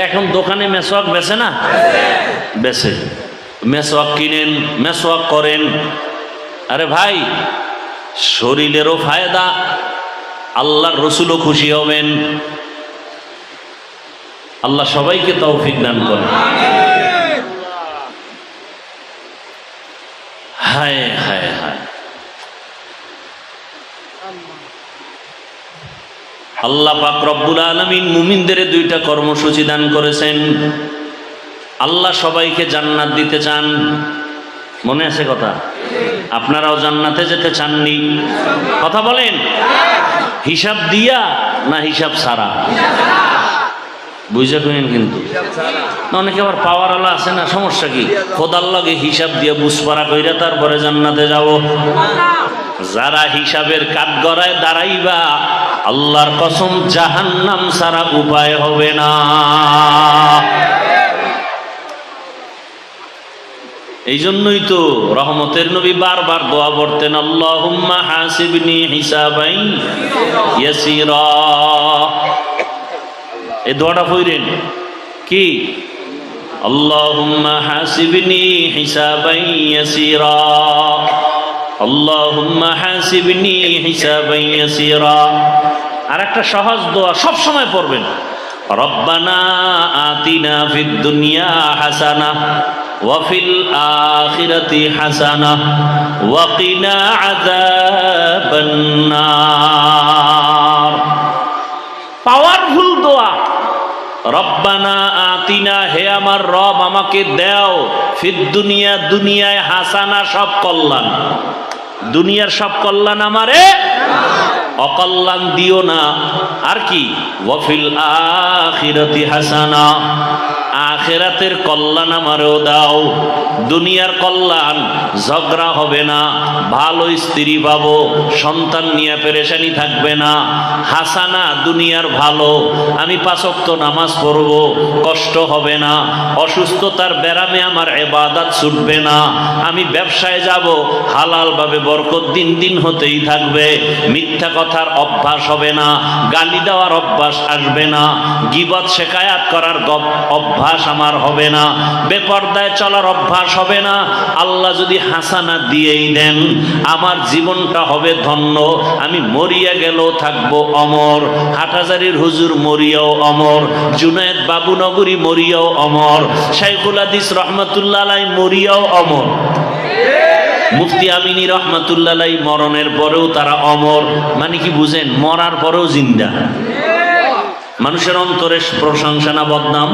এখন দোকানে মেসওয়াক বেচে না? বেচে। মেসওয়াক কিনেন, মেসওয়াক করেন। আরে ভাই, শরীরেরও ফায়দা, আল্লাহর রসুলও খুশি হবেন। আল্লাহ সবাইকে তৌফিক দান করেন। হায় হায় হায়, আল্লাহ পাক রব্বুল আলামিন মুমিনদের দুইটা কর্মসূচি দান করেছেন। আল্লাহ সবাইকে জান্নাত দিতে চান, মনে আছে কথা? আপনারাও জান্নাতে যেতে চাননি? কথা বলেন, হিসাব দিয়া না হিসাব ছাড়া? বুঝে কইন কিন্তু। অনেকে আবার পাওয়ার আলা আছে না, সমস্যা কি? খোদার লগে হিসাব দিয়ে বুঝপাড়া কইরা তারপরে জান্নাতে যাব। যারা হিসাবের কাঠগড়ায় দাঁড়াইবা, আল্লাহর কসম জাহান্নাম ছাড়া উপায় হবে না। এই জন্যই তো রহমতের নবী বারবার দোয়া পড়তেন, আল্লাহুম্মা হাসিবনি হিসাবান ইয়াসিরা। এই দোয়াটা পড়েন কি? আল্লাহুম্মা হাসিবনি হিসাবান ইয়াসিরা, আল্লাহুম্মা হাসিবনি হিসাবান ইয়াসিরা। আর একটা সহজ দোয়া সব সময় পড়বেন, রব্বানা আতিনা ফিদ দুনিয়া হাসানাহ ওয়া ফিল আখিরাতি হাসানাহ ওয়া কিনা আযাবান নার। পাওয়ারফুল দোয়া। রব্বানা আতিনা, হে আমার রব আমাকে দাও, ফিদ দুনিয়া, দুনিয়ায় হাসানা, সব কল্যাণ, দুনিয়ার সব কল্যাণ আমারে, অকল্যাণ দিও না। আর কি? ওয়া ফিল আখিরাতি হাসানা, আখিরাতের কল্যাণ আমারও দাও। দুনিয়ার কল্যাণ, ঝগড়া হবে না, ভালো স্ত্রী পাবো, সন্তান নিয়ে পেরেশানি থাকবে না। হাসানা, দুনিয়ার ভালো, আমি 5 ওয়াক্ত নামাজ পড়ব, কষ্ট হবে না। অসুস্থতার ব্যারামে আমার ইবাদত ছুটবে না। আমি ব্যবসায় যাব, হালালভাবে বরকত দিন দিন হতেই থাকবে। মিথ্যা কথার অভ্যাস হবে না, গালি দেওয়ার অভ্যাস আসবে না, গীবত শিকায়াত করার অভ্যাস আমার হবে না, বেপরদায় চলার অভ্যাস হবে না। আল্লাহ যদি হাসানা দিয়েই দেন, আমার জীবনটা হবে ধন্য। আমি মরিয়া গেলেও থাকবো অমর। হাটহাজারীর হুজুর মরিয়াও অমর, জুনায়েদ বাবুনগরী মরিয়াও অমর, শাইখুল হাদিস রহমাতুল্লাহ আলাইহি মরিয়াও অমর, মুফতি আমিনী রহমাতুল্লাহ আলাইহি মরণের পরেও তারা অমর। মানে কি বুঝেন? মরার পরেও জিন্দা। মানুষের অন্তরে প্রশংসা না বদনাম?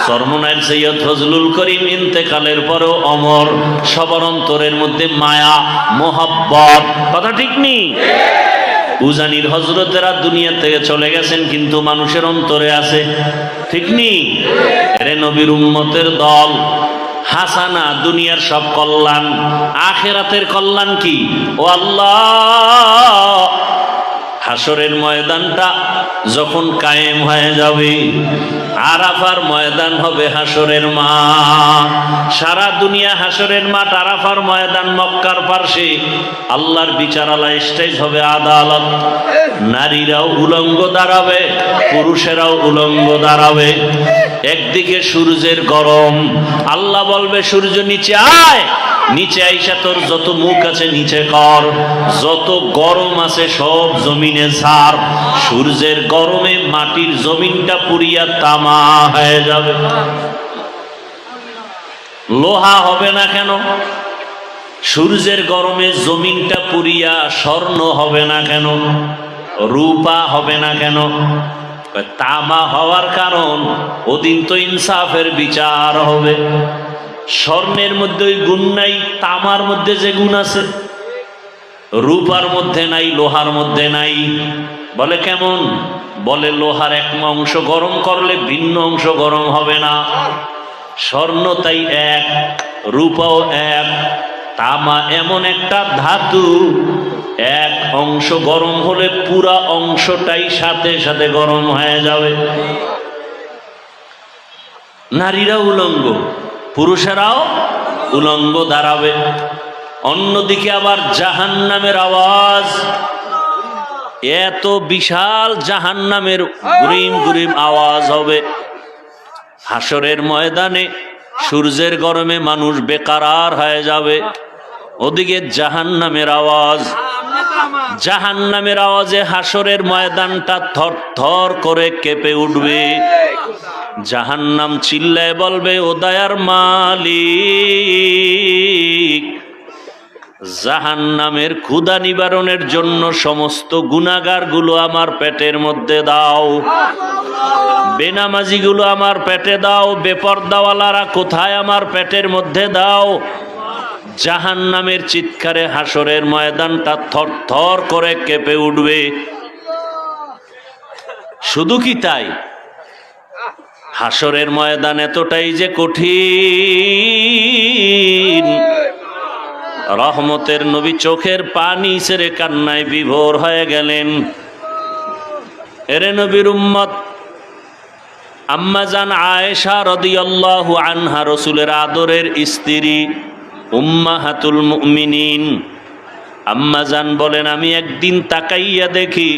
সরমনায়ের সৈয়দ ফজলুল করিম ইন্তেকালের পরেও অমর। সবার অন্তরের মধ্যে মায়া, মোহাব্বত, কথা ঠিক নেই? উজানির হজরতেরা দুনিয়া থেকে চলে গেছেন, কিন্তু মানুষের অন্তরে আছে, ঠিক নেই? এরে নবীর উম্মতের দল। হাসানা, দুনিয়ার সব কল্যাণ, আখিরাতের কল্যাণ কি? ও আল্লাহ, হাসরের ময়দানটা যখন কায়েম হয়ে যাবে, আরাফার ময়দান হবে হাসরের মাঠ। সারা দুনিয়া হাসরের মাঠ, আরাফার ময়দান মক্কার পার্শ্বে। আল্লাহর বিচারালয়, স্টেজ হবে আদালত। নারীরাও উলঙ্গ দাঁড়াবে, পুরুষেরাও উলঙ্গ দাঁড়াবে। একদিকে সূর্যের গরম, আল্লাহ বলবে সূর্য নিচে আয়, নিচে আইসা তোর যত মুখ আছে নিচে কর, যত গরম আছে সব জমিনে ছাড়। সূর্যের গরমে মাটির জমিনটা পুড়িয়া তামা হয়ে যাবে। লোহা হবে না কেন? সূর্যের গরমে জমিনটা পুড়িয়া স্বর্ণ হবে না কেন? রূপা হবে না কেন? তামা হওয়ার কারণ, ওদিন তো ইনসাফের বিচার হবে। স্বর্ণের মধ্যে ওই গুণ নাই, তামার মধ্যে যে গুণ আছে। রূপার মধ্যে নাই, লোহার মধ্যে নাই। বলে কেমন? বলে লোহার এক অংশ গরম করলে ভিন্ন অংশ গরম হবে না। স্বর্ণ তাই এক, রূপাও এক। তামা এমন একটা ধাতু, এক অংশ গরম হলে পুরা অংশটাই সাথে সাথে গরম হয়ে যাবে। নারীরা উলঙ্গ, পুরুষেরাও উলঙ্গ দাঁড়াবে। অন্যদিকে আবার জাহান্নামের আওয়াজ, এত বিশাল জাহান্নামের গুরিম গুরিম আওয়াজ হবে। হাসরের ময়দানে সূর্যের গরমে মানুষ বেকারার হয়ে যাবে। ওদিকে জাহান্নামের আওয়াজ, জাহান্নামের আওয়াজে হাসরের ময়দানটা থর থর করে কেঁপে উঠবে। জাহান্নাম চিল্লায় বলবে, ও দয়ার মালিক, জাহান্নামের ক্ষুধা নিবারণের জন্য সমস্ত গুনাহগার গুলো আমার পেটের মধ্যে দাও, বেনামাজি গুলো আমার পেটে দাও, বেপরদাওয়ালারা কোথায় আমার পেটের মধ্যে দাও। জাহান্নামের চিৎকারে হাসরের ময়দানটা থর থর করে কেঁপে উঠবে। শুধু কি তাই, হাসরের ময়দান এতটাই যে কঠিন, রহমতের নবী চোখের পানি ছেড়ে কান্নায় বিভোর হয়ে গেলেন। এরে নবীর উম্মত, আম্মাজান আয়েশা রাদিয়াল্লাহু আনহা, রাসূলের আদরের স্ত্রী, উম্মাহাতুল মুমিনিন, আম্মাজান বলেন, আমি একদিন তাকাইয়া দেখি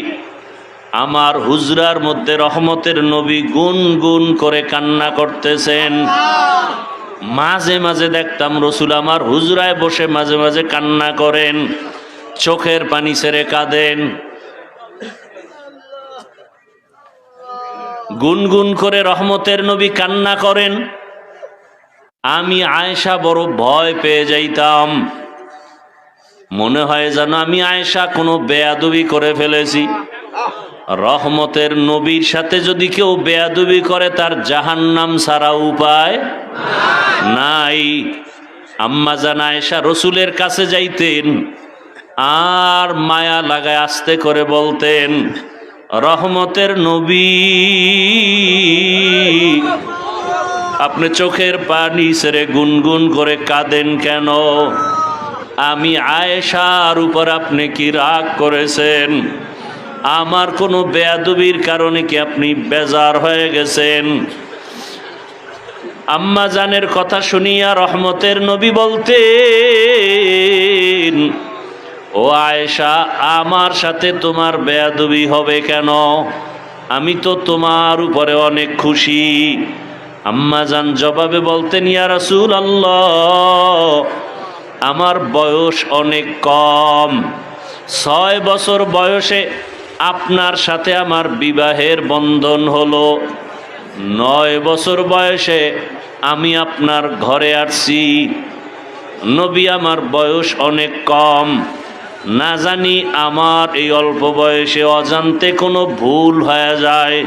আমার হুজরার মধ্যে রহমতের নবী গুন গুন করে কান্না করতেছেন। মাঝে মাঝে দেখতাম রসুল আমার হুজরায় বসে মাঝে মাঝে কান্না করেন, চোখের পানি ছেড়ে কাঁদেন। গুনগুন করে রহমতের নবী কান্না করেন। আমি আয়েশা বড় ভয় পেয়ে যাইতাম, মনে হয় যেন আমি আয়েশা কোনো বেয়াদবি করে ফেলেছি। রহমতের নবীর সাথে যদি কেউ বেয়াদবি করে, তার জাহান্নাম ছাড়া উপায় নাই। আম্মা জান আয়েশা রসুলের কাছে যাইতেন আর মায়া লাগায় আস্তে করে বলতেন, রহমতের নবী, আপনি চোখের পানি ছেড়ে গুনগুন করে কাঁদেন কেন? আমি আয়েশার উপর আপনি কি রাগ করেছেন? আমার কোনো বেয়াদবির কারণে কি আপনি বেজার হয়ে গেছেন? আম্মা জানের কথা শুনিয়া রহমতের নবী বলতেন, ও আয়েশা, আমার সাথে তোমার বেয়াদবি হবে কেন? আমি তো তোমার উপরে অনেক খুশি। আম্মা জান জবাবে বলতেন, ইয়া রাসূলুল্লাহ, আমার বয়স অনেক কম। 6 বছর বয়সে আপনার সাথে আমার বিবাহের বন্ধন হলো। 9 বছর বয়সে আমি আপনার ঘরে আসছি। নবী, আমার বয়স অনেক কম, না জানি আমার এই অল্প বয়সে অজান্তে কোনো ভুল হয়ে যায়,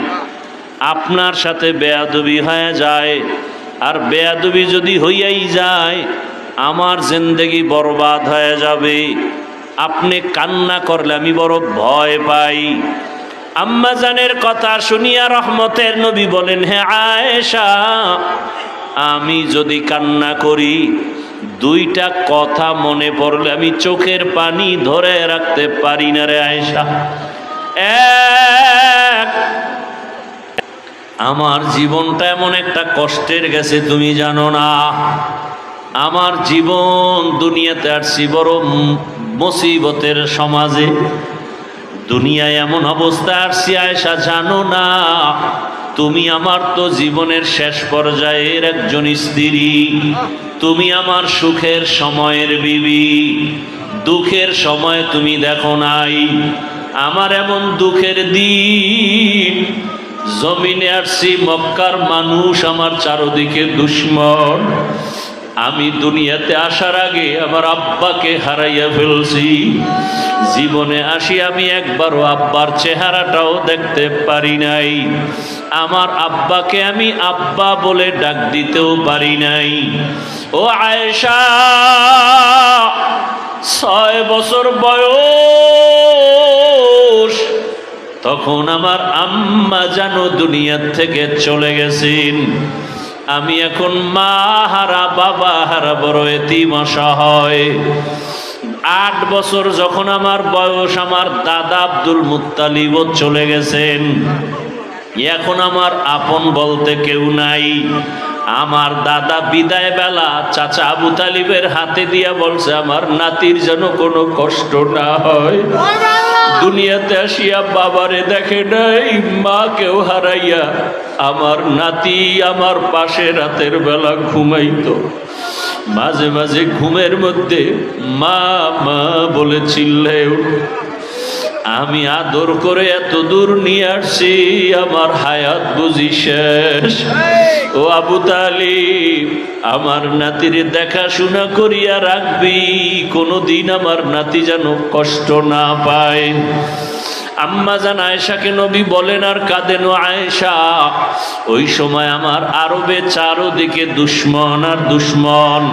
আপনার সাথে বেয়াদবি হয়ে যায়। আর বেয়াদবি যদি হইয়াই যায়, আমার জিন্দেগি বরবাদ হয়ে যাবে। আপনি কান্না করলে আমি বড় ভয় পাই। আম্মা জানের কথা শুনিয়া রহমতের নবী বলেন, হে আয়েশা, আমি যদি কান্না করি, 2টা কথা মনে পড়লে আমি চোখের পানি ধরে রাখতে পারি না রে আয়েশা। এক, আমার জীবনটা এমন একটা কষ্টের গেছে তুমি জানো না। আমার জীবন, দুনিয়াতে আসছি বড় মুসিবতের সমাজে। দুনিয়ায় এমন অবস্থা আসছি আয়েশা জানো না। তুমি আমার তো জীবনের শেষ পর্যায়ের একজন স্ত্রী। তুমি আমার সুখের সময়ের বিবি, দুঃখের সময় তুমি দেখো নাই। আমার এমন দুঃখের দিন, জমিনে আসছি, মক্কার মানুষ আমার চারদিকে দুশ্মন। আমি দুনিয়াতে আসার আগে আমার আব্বাকে হারাইয়া ফেলছি। জীবনে আসি আমি একবারও আব্বার চেহারাটাও দেখতে পারি নাই। আমার আব্বাকে আমি আব্বা বলে ডাক দিতেও পারি নাই। ও আয়েশা, 6 বছর বয়স, তখন আমার আম্মা জানো দুনিয়ার থেকে চলে গেছেন। আমি এখন মা হারা, বাবা হারা, বড় এতিম অসহায়। 8 বছর যখন আমার বয়স, আমার দাদা আব্দুল মুত্তালিব চলে গেছেন। এখন আমার আপন বলতে কেউ নাই। আমার দাদা বিদায় বেলা চাচা আবু তালিবের হাতে দিয়া বলছে, আমার নাতির যেন কোনো কষ্ট না হয়। দুনিয়াতে আসিয়া বাবারে দেখে নাই, মাকেও হারাইয়া আমার নাতি আমার পাশে রাতের বেলা ঘুমাইতো। মাঝে মাঝে ঘুমের মধ্যে মা মা বলে চিল্লায় উঠত। আমি আদর করে এত দূর নিয়ে আসছি, আমার হায়াত বুঝি শেষ। ও আবু তালিব, আমার নাতির দেখাশোনা করিয়া রাখবি, কোনোদিন আমার নাতি যেন কষ্ট না পায়। আম্মা জান আয়েশাকে নবী বলেন আর কাঁদেন, আয়েশা, ওই সময় আমার আরবে চারদিকে দুশ্মন আর দুশ্মন।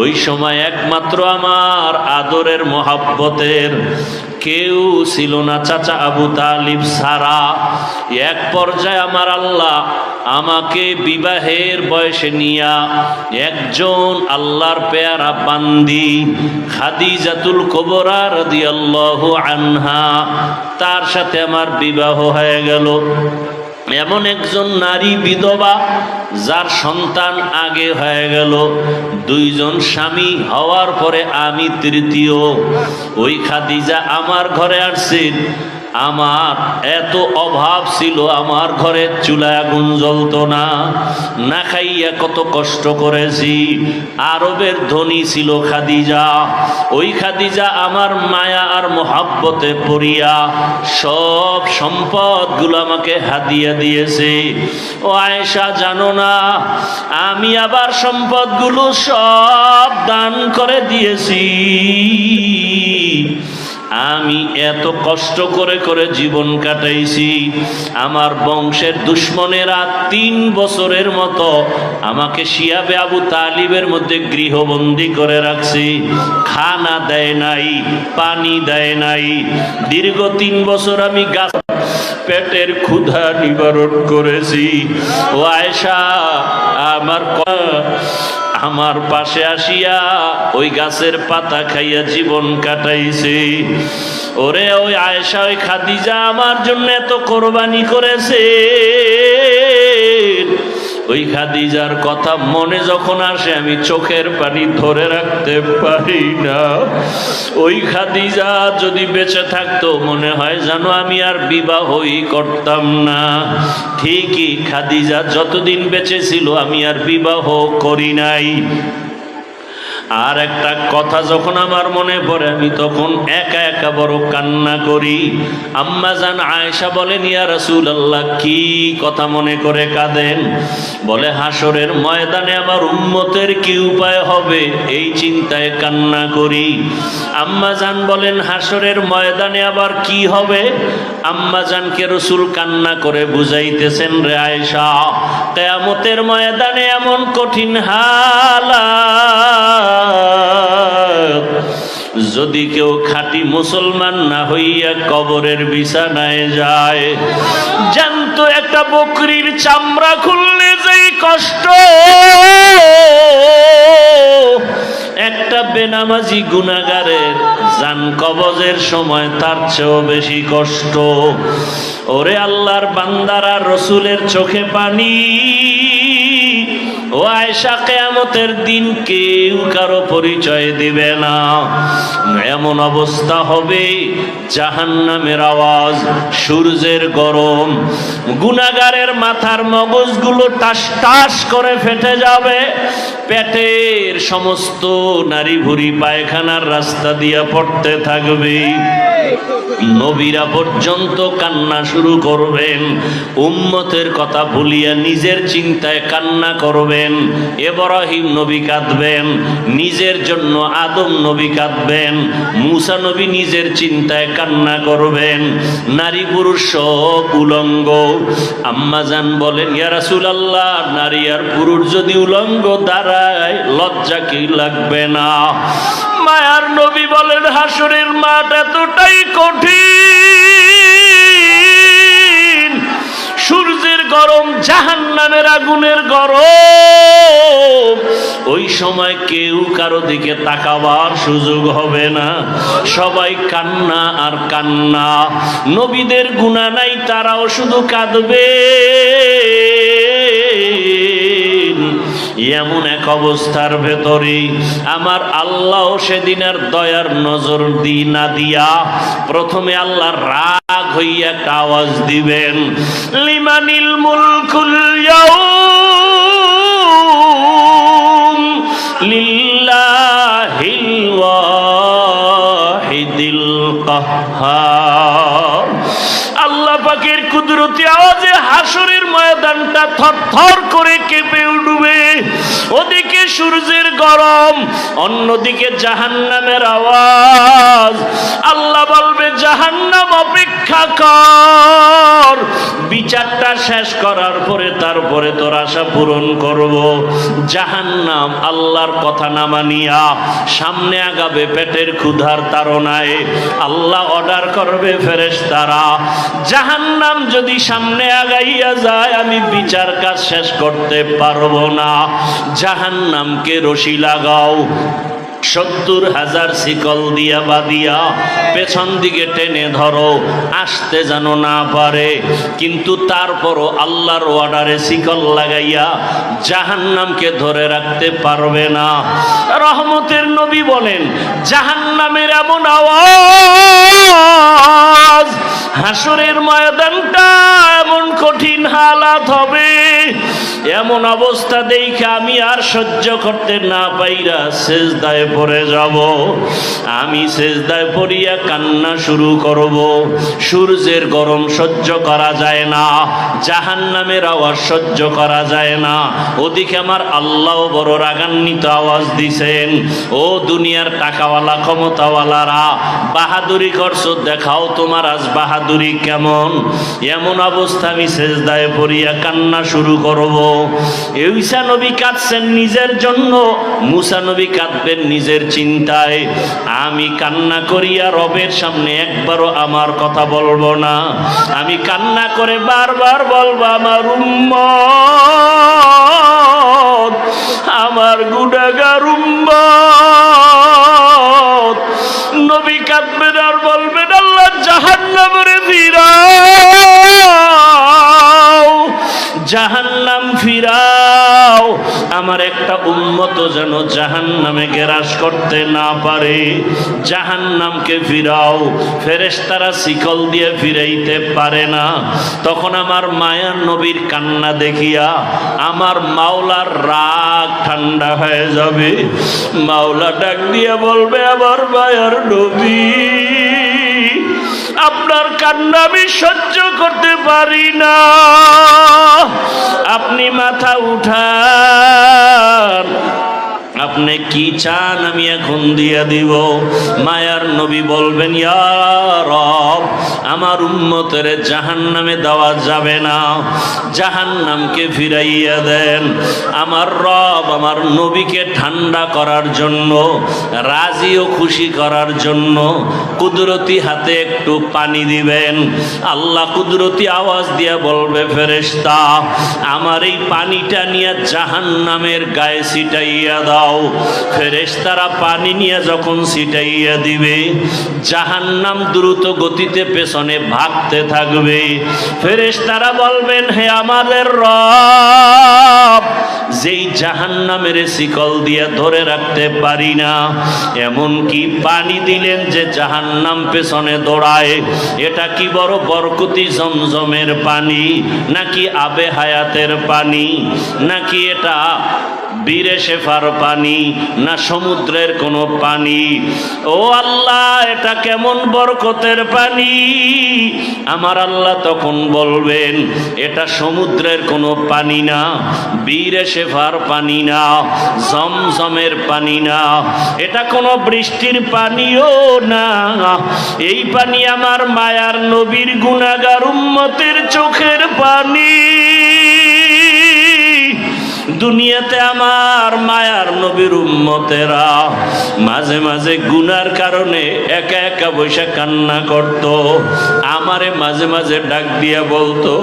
ওই সময় একমাত্র আমার আদরের মহাব্বতের কেউ ছিল না, চাচা আবু তালিব ছাড়া। এক পর্যায়ে আমার আল্লাহ আমাকে বিবাহের বয়সে নিয়া একজন আল্লাহর পেয়ারা বান্দি খাদিজাতুল কুবরা রাদিয়াল্লাহু আনহা, তার সাথে আমার বিবাহ হয়ে গেল। এমন একজন নারী বিধবা যার সন্তান আগে হয়ে গেল। 2 জন স্বামী হওয়ার পরে আমি তৃতীয়। ওই খাদিজা আমার ঘরে আসছেন। আমার এত অভাব ছিল, আমার ঘরে চুলায় আগুন জ্বলত না, না খাইয়া কত কষ্ট করেছি। আরবের ধনী ছিল খাদিজা। ওই খাদিজা আমার মায়া আর মহাব্বতে পড়িয়া সব সম্পদগুলো আমাকে হাদিয়া দিয়েছে। ও আয়েশা, জানো না আমি আবার সম্পদগুলো সব দান করে দিয়েছি। আমি এত কষ্ট করে করে জীবন কাটাইছি। আমার বংশের দুশ্মনেরা 3 বছরের মতো আমাকে শিয়াবে আবু তালিবের মধ্যে গৃহবন্দী করে রাখছি। খানা দেয় নাই, পানি দেয় নাই। দীর্ঘ 3 বছর আমি গাছ পেটের ক্ষুধা নিবারণ করেছি। ও আয়েশা, আমার পাশে আসিয়া ওই গাছের পাতা খাইয়া জীবন কাটাইছে। ওরে ওই আয়েশা, ওই খাদিজা আমার জন্য এত কোরবানি করেছে। ওই খাদিজার কথা মনে যখন আসে আমি চোখের পানি ধরে রাখতে পারি না। ওই খাদিজা যদি বেঁচে থাকতো মনে হয় জানো আমি আর বিবাহই করতাম না। ঠিকই, খাদিজা যতদিন বেঁচে ছিল আমি আর বিবাহ করি নাই। আর একটা কথা যখন আমার মনে পড়ে আমি তখন একা একা বড় কান্না করি। আম্মা জান আয়েশা বলেন, ইয়া রাসূলুল্লাহ, কি কথা মনে করে কাঁদেন? বলে, হাসরের ময়দানে আমার উম্মতের কি উপায় হবে এই চিন্তায় কান্না করি। আম্মা জান বলেন, হাসরের ময়দানে আবার কি হবে? আম্মা জানকে রাসূল কান্না করে বুঝাইতেছেন, রে আয়েশা, কিয়ামতের ময়দানে এমন কঠিন হালাত, যদি কেউ খাঁটি মুসলমান না হইয়া কবরের বিছানায় যায়, জ্যান্ত একটা বকরির চামড়া খুললে যেই কষ্ট, একটা বেনামাজি গুনাহগারের জান কবজের সময় তার চেয়েও বেশি কষ্ট। ওরে আল্লাহর বান্দারা, রসুলের চোখে পানি। ও আয়েশা, কিয়ামতের দিন কেউ কারো পরিচয় দিবে না। এমন অবস্থা হবে, জাহান্নামের আওয়াজ, সূর্যের গরম, গুনাহগারের মাথার মগজগুলো টাস টাস করে ফেটে যাবে, পেটের সমস্ত নারী ভুঁড়ি পায়খানার রাস্তা দিয়া পড়তে থাকবে। নবীরা পর্যন্ত কান্না শুরু করবেন, উম্মতের কথা ভুলিয়া নিজের চিন্তায় কান্না করবেন। ইব্রাহিম নবী কাঁদবেন, নিজের জন্য আদম নবী কাঁদবেন, মূসা নবী নিজের চিন্তায় কান্না করবেন। নারী পুরুষ সব উলঙ্গ। আম্মা জান বলেন, ইয়া রাসূলুল্লাহ, নারী আর পুরুষ যদি উলঙ্গ দাঁড়ায় লজ্জা কি লাগবে না? মায়ার নবী বলেন, হাসরের মাঠ এতটাই কঠিন, সূর্যের গরম, জাহান্নামের আগুনের গরম, ওই সময় কেউ কারো দিকে তাকাবার সুযোগ হবে না, সবাই কান্না আর কান্না। নবীদের গুনাহ নাই, তারাও শুধু কাঁদবে। এমন এক অবস্থার ভেতরে আমার আল্লাহ সেদিন আর দয়ার নজর না দিয়া প্রথমে আল্লাহ রাগ হইয়া একটা আওয়াজ দিবেন, লিমানিল মুলকুল ইয়াউম লিল্লাহিল ওয়াহিদিল কাহ্হার। আল্লাহ পাকের কুদরতি আওয়াজে হাসরের ময়দানটা থরথর করে কেঁপে উঠবে। ওদিকে সূর্যের গরম, অন্যদিকে জাহান্নামের আওয়াজ। আল্লাহ বলবে, জাহান্নাম অপেক্ষা কর, বিচারটা শেষ করার পরে তারপরে তোর আশা পূরণ করব। জাহান্নাম আল্লাহর কথা না মানিয়া সামনে আগাবে পেটের ক্ষুধার তাড়নায়। আল্লাহ অর্ডার করবে ফেরেশতারা, জাহান্নাম যদি সামনে আগাইয়া যায় আমি বিচার কাজ শেষ করতে পারবো না, জাহান্নামকে রশি লাগাও, ৭০,০০০ শিকল দিয়া বাঁধিয়া পেছন দিকে টেনে ধরো, আসতে যেন না পারে। কিন্তু তারপরও আল্লাহর অর্ডারে শিকল লাগাইয়া জাহান্নামকে ধরে রাখতে পারবে না। রহমতের নবী বলেন, জাহান্নামের এমন আওয়াজ, হাসরের ময়দানটা এমন কঠিন হালাত হবে, এমন অবস্থা দেখে আমি আর সহ্য করতে না পাইরা সেজদায় পড়ে যাব। আমি সেজদায় পড়িয়া কান্না শুরু করব। সূর্যের গরম সহ্য করা যায় না, জাহান্নামের আওয়াজ সহ্য করা যায় না। ওদিকে আমার আল্লাহ বড় রাগান্বিত আওয়াজ দিছেন, ও দুনিয়ার টাকাওয়ালা ক্ষমতাওয়ালারা, বাহাদুরি করছো, দেখাও তোমার আজ বাহাদুরি। বাহাদুরি কেমন, এমন অবস্থা আমি সেজদায় পড়িয়া কান্না শুরু করব। ঈসা নবী কাঁদছেন নিজের জন্য, মুসা নবী কাঁদবেন নিজের চিন্তায়। আমি কান্না করিয়া রবের সামনে একবারও আমার কথা বলবো না। আমি কান্না করে বারবার বলবো, আমার উম্মত, আমার গুনাহগার উম্মত। নবী কাঁদবেন আর বলবেন, আল্লাহ জাহান্নামে ফিরাও, জাহান্নাম ফিরাও। আমার একটা উম্মত যেন জাহান্নামে গ্রাস করতে না পারে, জাহান্নামকে ফিরাও। ফেরেশতারা শিকল দিয়ে ফিরাইতে পারে না। তখন আমার মায়ার নবীর কান্না দেখিয়া আমার মাওলার রাগ ঠান্ডা হয়ে যাবে। মাওলা ডাক দিয়ে বলবে, আমার মায়ার নবী, আপনার কান্না আমি সহ্য করতে পারি না, আপনি মাথা উঠান, আপনি কি চান আমি এখন দিয়ে দিব। মায়ার নবী বলবেন, ইয়া রব, আমার উম্মতের জাহান্নামে দেওয়া যাবে না, জাহান্নামকে ফিরাইয়া দেন। আমার রব আমার নবীকে ঠান্ডা করার জন্য, রাজি ও খুশি করার জন্য কুদরতি হাতে একটু পানি দিবেন। আল্লাহ কুদরতি আওয়াজ দিয়ে বলবে, ফেরেশতা, আমার এই পানিটা নিয়ে জাহান্নামের গায়ে ছিটাইয়া দাও। ফেরেশতারা পানি নিয়ে যখন ছিটাইয়া দিবে, জাহান্নাম দ্রুত গতিতে পেছনে ভাগতে থাকবে। ফেরেশতারা বলবেন, হে আমাদের রব, যেই জাহান্নামের শিকল দিয়ে ধরে রাখতে পারি না, এমন কি পানি দিলেন যে জাহান্নাম পেছনে দৌড়ায়। এটা কি বড় বরকতি জমজমের পানি, নাকি আবে হায়াতের পানি, নাকি এটা বীরে শেফার পানি, না সমুদ্রের কোনো পানি? ও আল্লাহ, এটা কেমন বরকতের পানি? আমার আল্লাহ তখন বলবেন, এটা সমুদ্রের কোনো পানি না, বীরে শেফার পানি না, জমজমের পানি না, এটা কোনো বৃষ্টির পানিও না। এই পানি আমার মায়ার নবীর গুনাহগার উম্মতের চোখের পানি। দুনিয়াতে আমার মায়ার নবীর উম্মতেরা মাঝে মাঝে গুনার কারণে একা একা বসে কান্না করত। আমারে মাঝে মাঝে ডাক দিয়া বলতো,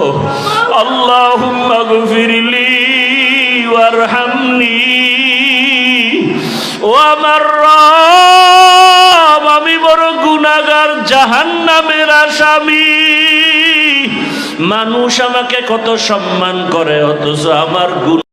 আল্লাহুম্মা গফিরলি ওয়ারহামনি। ও আমার রব, আমি বড় গুনাহগার, জাহান্নামের আসামি। মানুষ আমাকে কত সম্মান করে, অথচ আমার গুনাহ